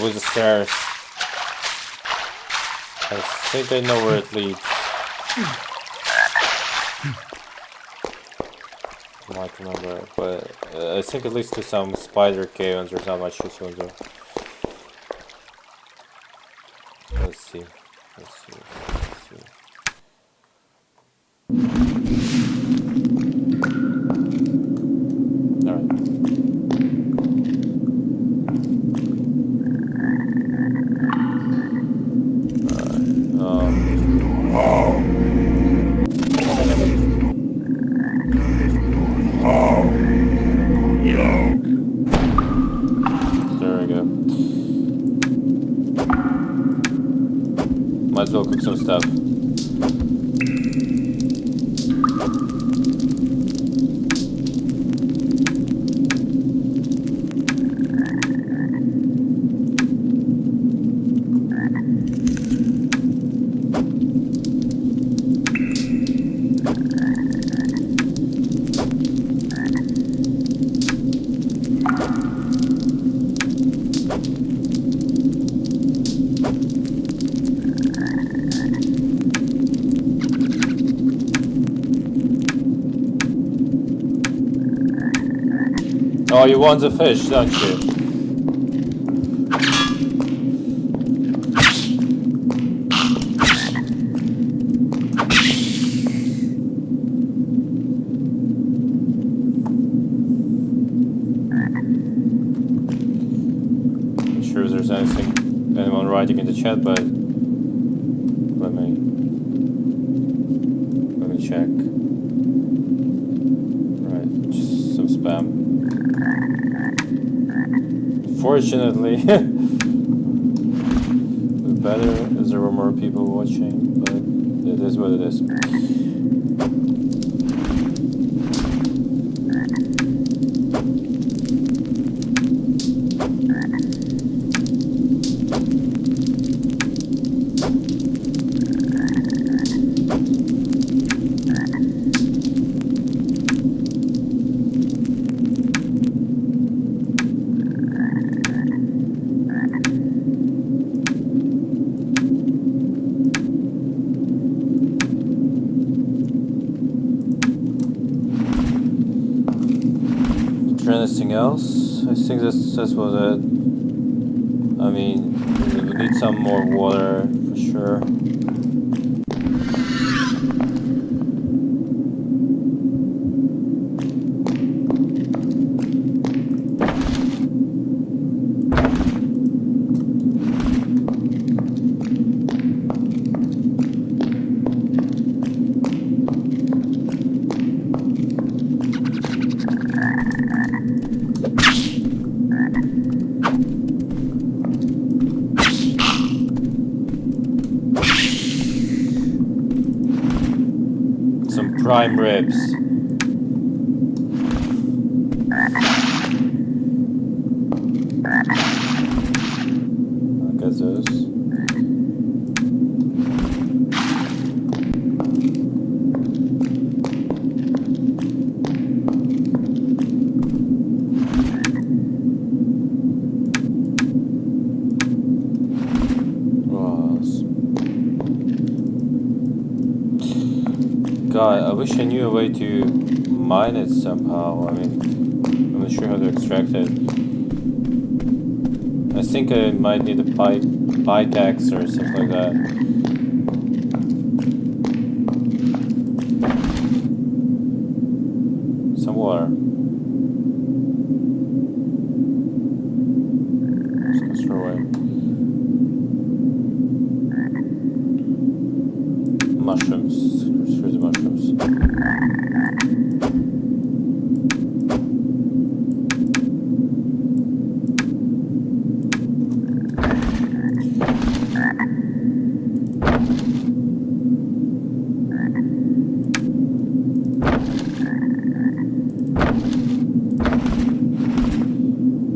with the stairs. I think I know where it leads. I might remember, but I think it leads to some spider caverns or some much use window. Let's see. Let's see. Let's see. Might as well cook some stuff. Oh, you want the fish, don't you? Not sure if there's anyone writing in the chat, but let me check. Right, just some spam. Fortunately, better as there were more people watching, but It is what it is. Anything else? I think that's was it. I mean, we need some more water for sure. Prime ribs. I'll get those. God, I wish I knew a way to mine it somehow. I mean, I'm not sure how to extract it. I think I might need a pickaxe or something like that. Some water. Just gonna throw away. Mushrooms. Through the mushrooms.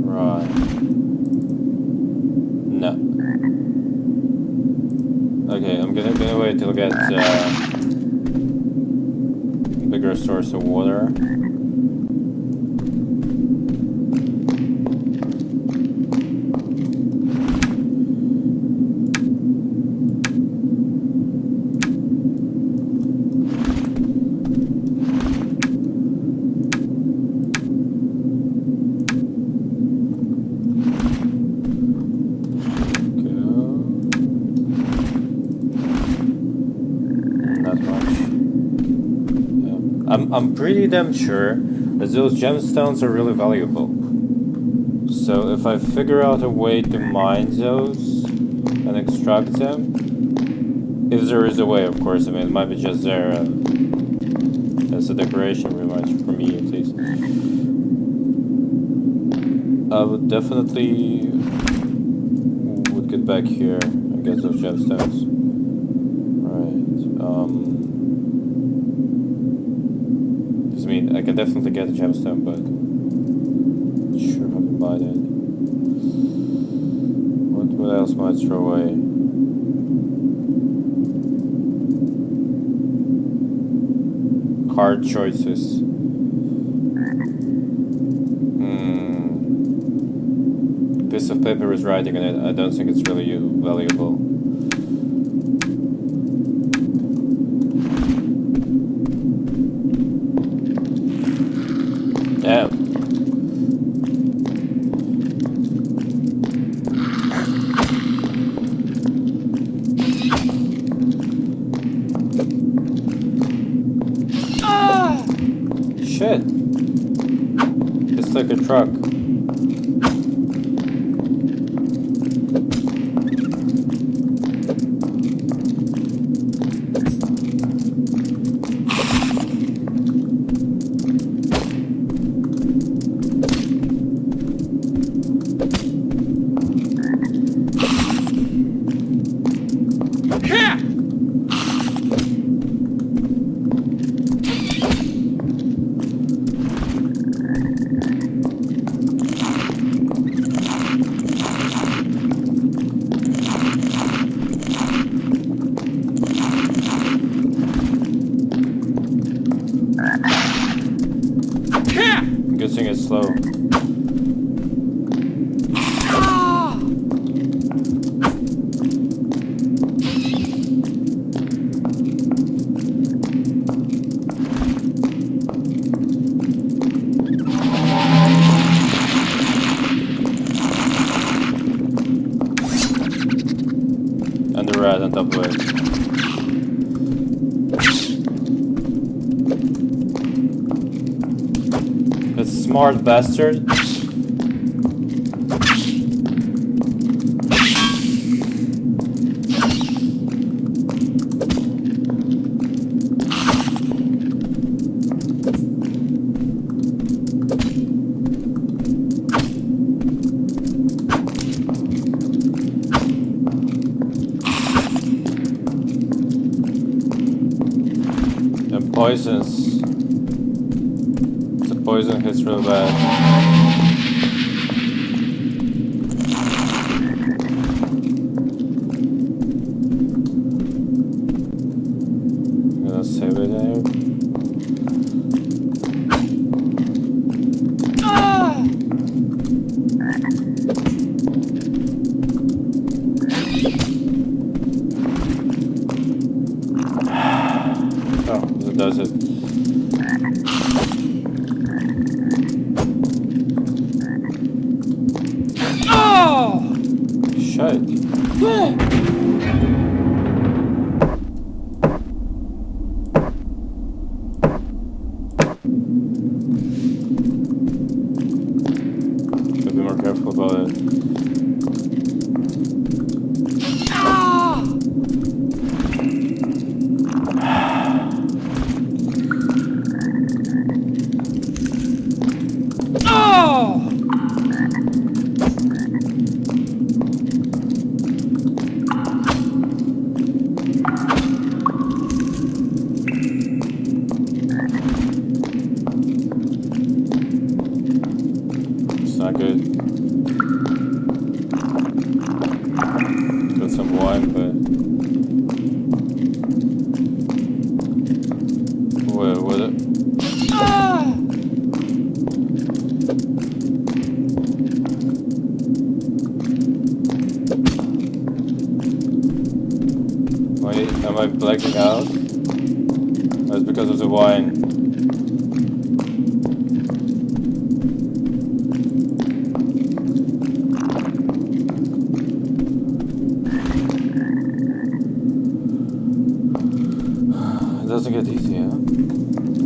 Right. No. Okay, I'm gonna wait till I get bigger source of water. I'm pretty damn sure that those gemstones are really valuable. So if I figure out a way to mine those and extract them, if there is a way, of course. I mean, it might be just there as a decoration, pretty much, for me at least. I would definitely would get back here and get those gemstones. Right. I mean, I can definitely get a gemstone, but not sure how to buy that. What else might I throw away? Hard choices. Piece of paper is writing on it. I don't think it's really valuable. Damn. Ah! Shit. It's like a truck. right on top of it. That smart bastard. Poisons. The poison hits real bad. I'm gonna save it there. Oh, that does it. Shit. Gotta be more careful about it. Not good. Got some wine, but where was it? Wait, am I blacking out? That's because of the wine. Doesn't get easier,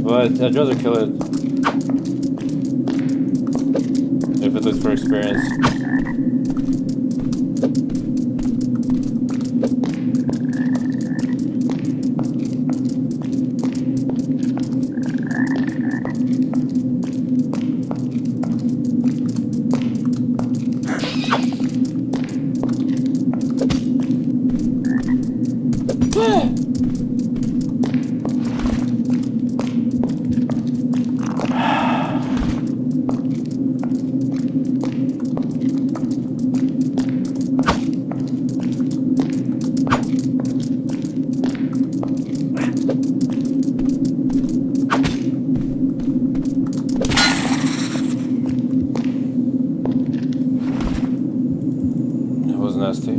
but I'd rather kill it if it is for experience. Nasty.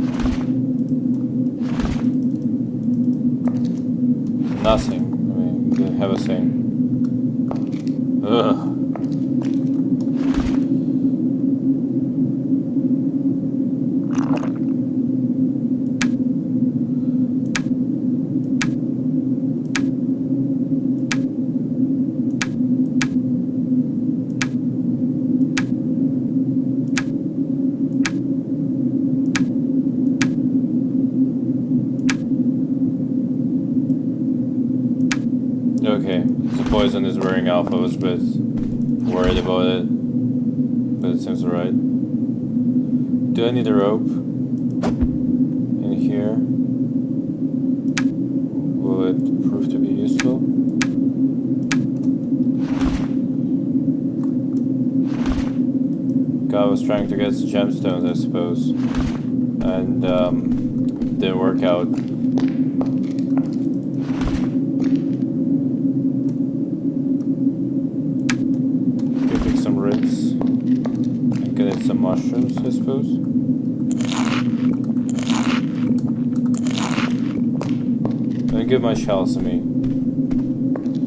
Nothing. I mean, they have a thing. Ugh. Okay, the poison is wearing off. I was a bit worried about it, but it seems alright. Do I need a rope in here? Will it prove to be useful? Guy was trying to get gemstones, I suppose, and didn't work out. Some mushrooms, I suppose. I give my shells to me,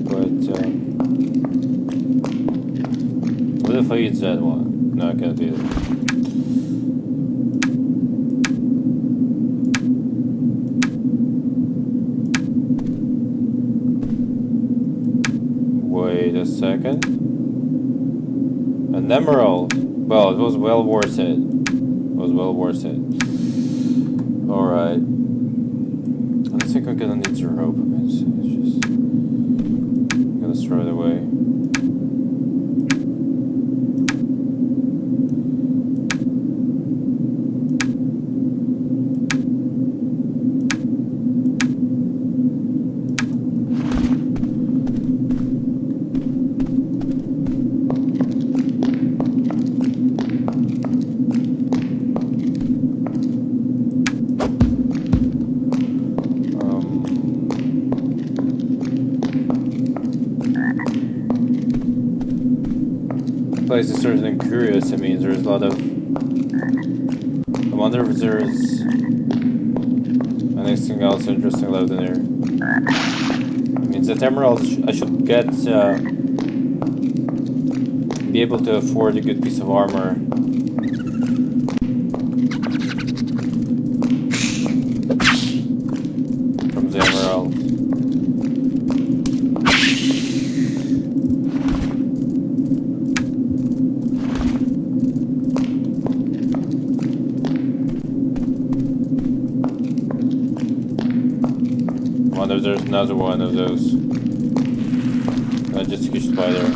but what if I eat that one? No, I can't eat it. An emerald. Well, it was well worth it. It was well worth it. Alright. I don't think I'm gonna need your rope. I mean, it's just... I'm gonna throw it away. Place is certainly curious. I mean, there's a lot of... I wonder if there's anything else interesting left in here. I mean, that emerald I should get... be able to afford a good piece of armor. From the emerald. There's another one of those. Just a huge spider.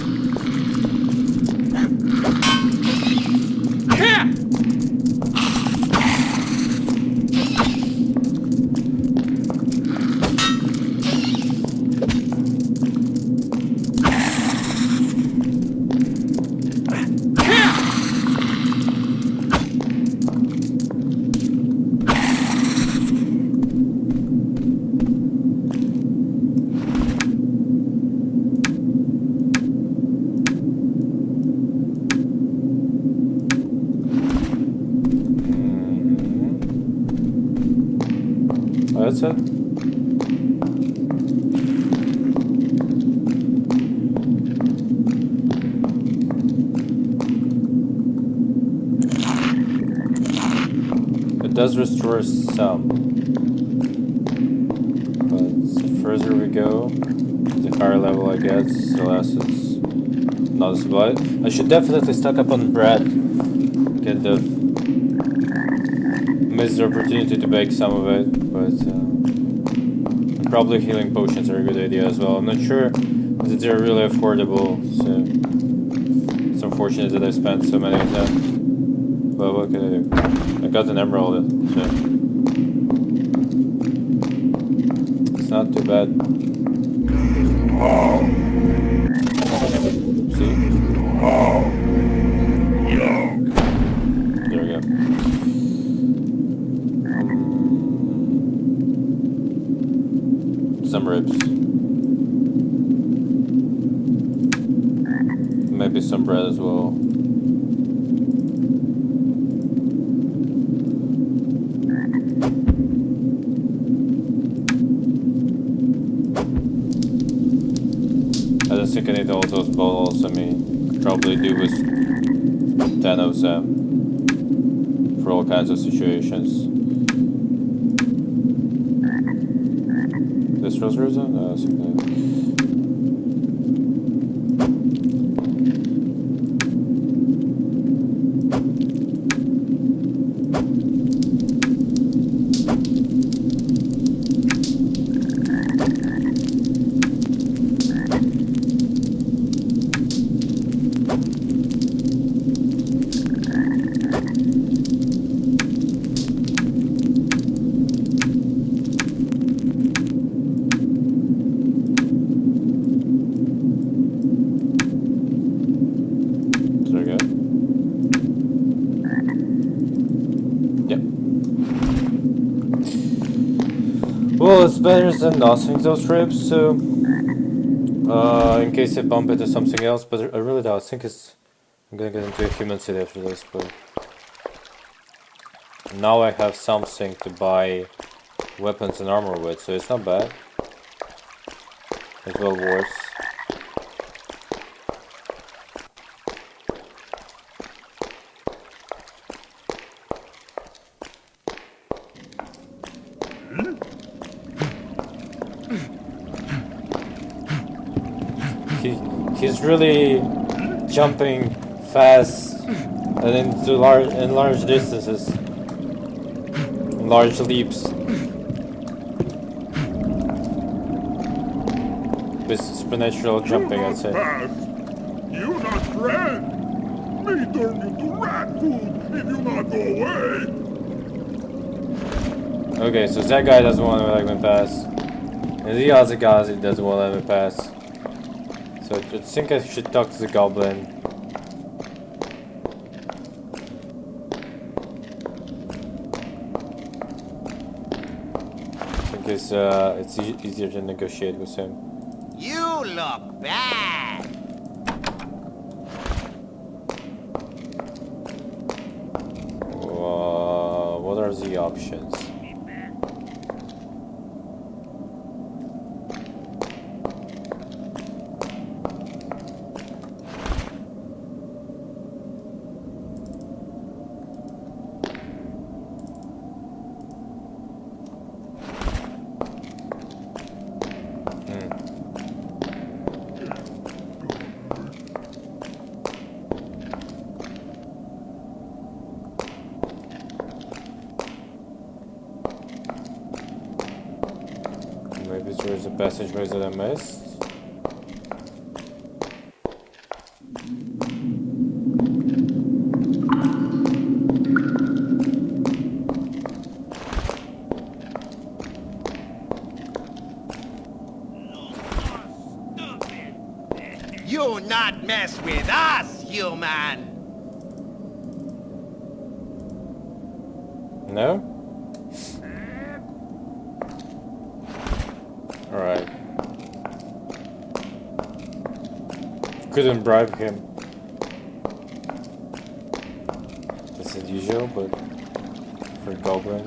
That's it. It does restore some, but the further we go, the higher level I get, the less it's noticeable. I should definitely stock up on bread. Get the missed the opportunity to bake some of it, but probably healing potions are a good idea as well. I'm not sure that they're really affordable, so it's unfortunate that I spent so many of them. But what can I do? I got an emerald, so it's not too bad. See? There we go. Some ribs. Maybe some bread as well. I don't think I need all those bottles. I mean, probably do with 10 of them for all kinds of situations. This rose rose? No, I think that. Well, it's better than nothing, those trips, so in case I bump into something else, but I really don't. I think I'm gonna get into a human city after this, but now I have something to buy weapons and armor with, so it's not bad. It's well worth. He's really jumping fast and into large distances, in large leaps. With supernatural jumping, I'd say. You not friend. Me turn you to rat food if you not go away. Okay, so that guy doesn't want to let me pass. And the other guy doesn't want to let me pass. So I think I should talk to the goblin. I think it's easier to negotiate with him. You look bad. What are the options? Maybe there's a passageway that I missed. You not mess with us, human. No? Alright. Couldn't bribe him. That's unusual, but for a goblin.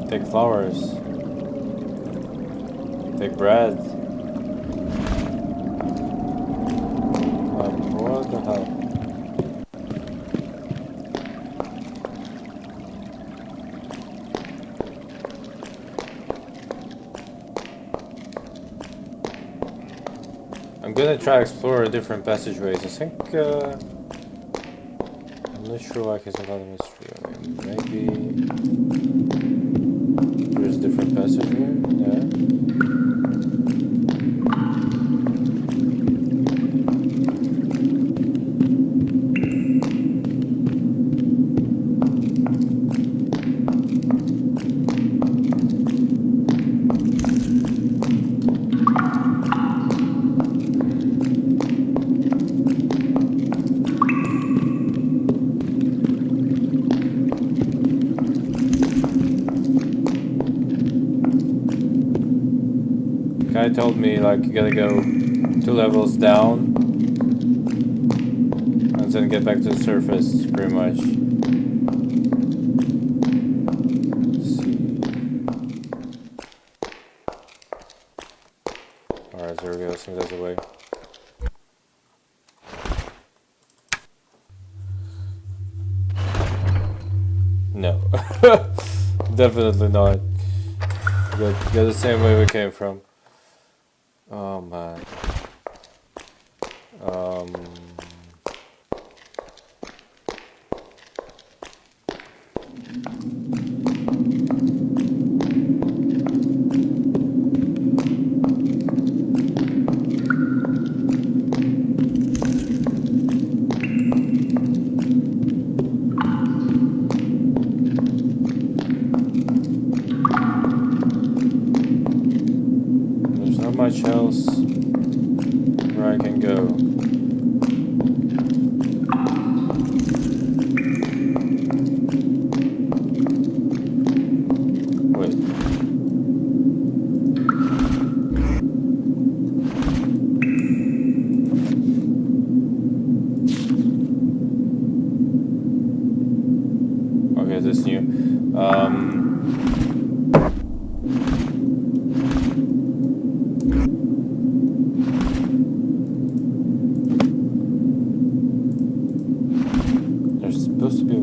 Take flowers. Take bread. What the hell? I'm gonna try to explore different passageways. I think I'm not sure why he's not letting me through. I mean, maybe there's a different passageway. Yeah. Guy told me like you gotta go 2 levels down and then get back to the surface, pretty much. Let's see. Alright, there we go. I think that's the way. No. Definitely not. Go the same way we came from. Oh man. There's not much else where I can go. Wait. Okay, this new. There's supposed to be a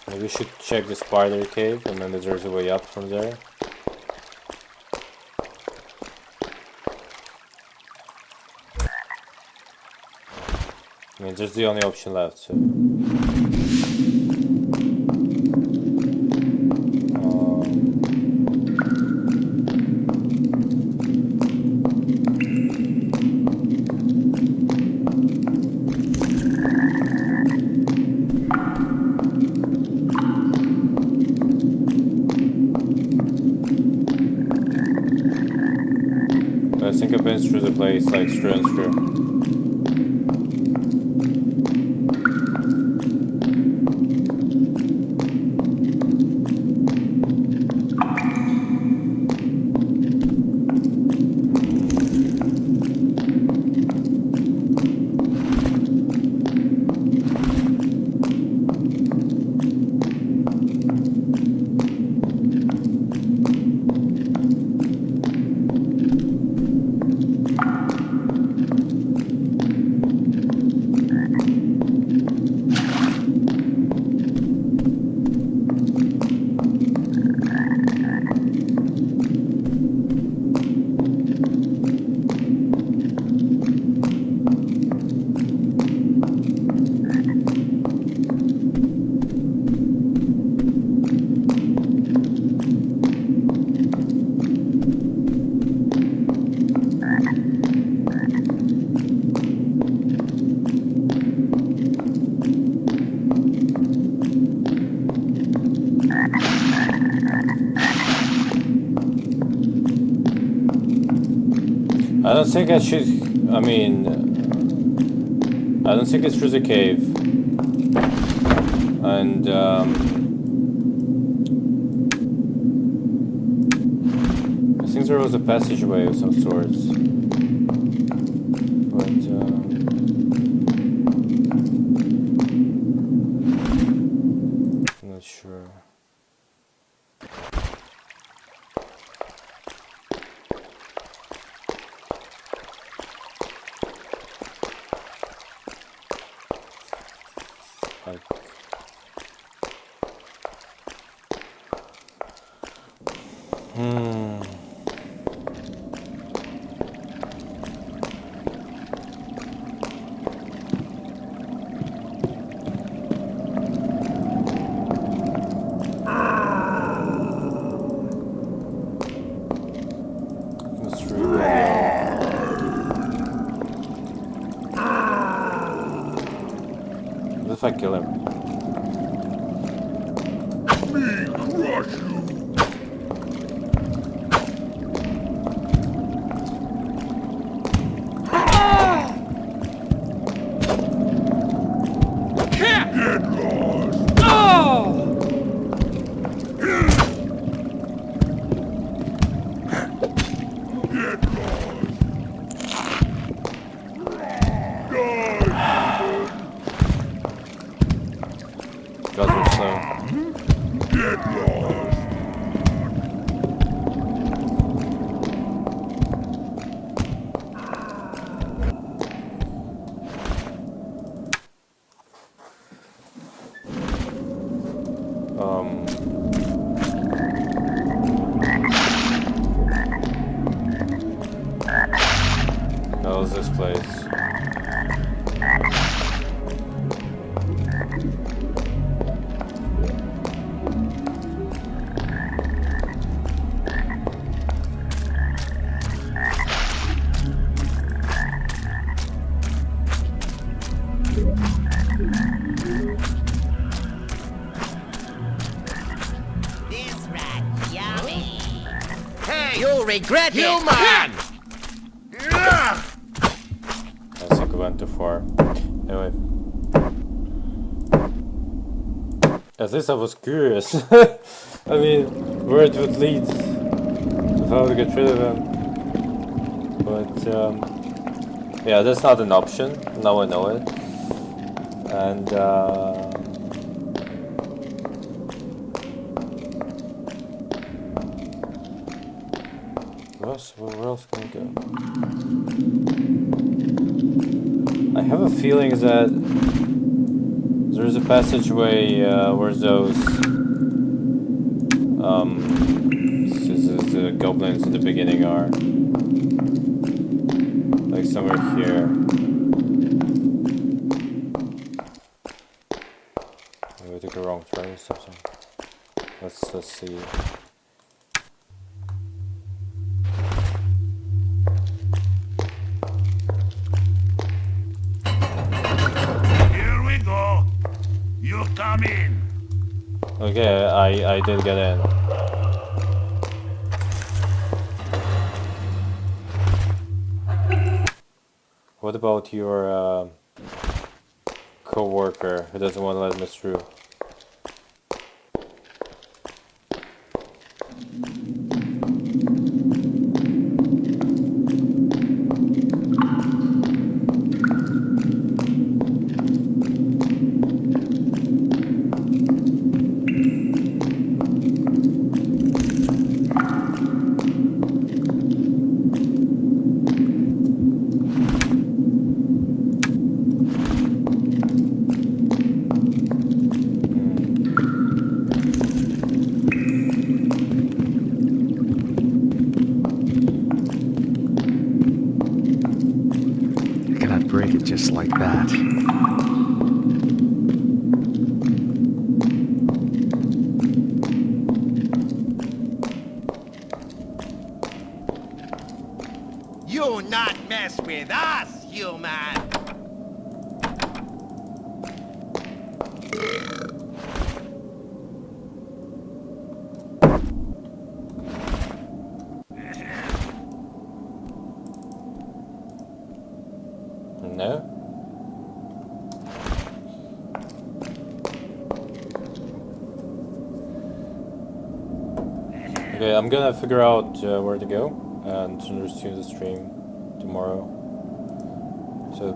Maybe we should check the spider cave, and then there's a way up from there. I mean, that's the only option left, so... I think I've been through the place, like, through and through. I don't think I should... I mean... I don't think it's through the cave. And, I think there was a passageway of some sorts. But, I'm not sure. What if I kill him? Me crush you. Get lost. Get lost. Guys are slow. Get lost. That was this place. This rat, yummy. Hey, you'll regret it. Human! I think we went too far. Anyway. At least I was curious. I mean, where it would lead. If I would get rid of him. But, yeah, that's not an option. Now I know it. And, where else can I go? I have a feeling that There's a passageway where those the goblins at the beginning are. Like somewhere here. Maybe we took a wrong turn or something. Let's see. Here we go. You come in. Okay, I did get in. What about your co-worker who doesn't want to let me through? Break it just like that. You not mess with us, human! No? Okay, I'm gonna figure out where to go and resume the stream tomorrow. So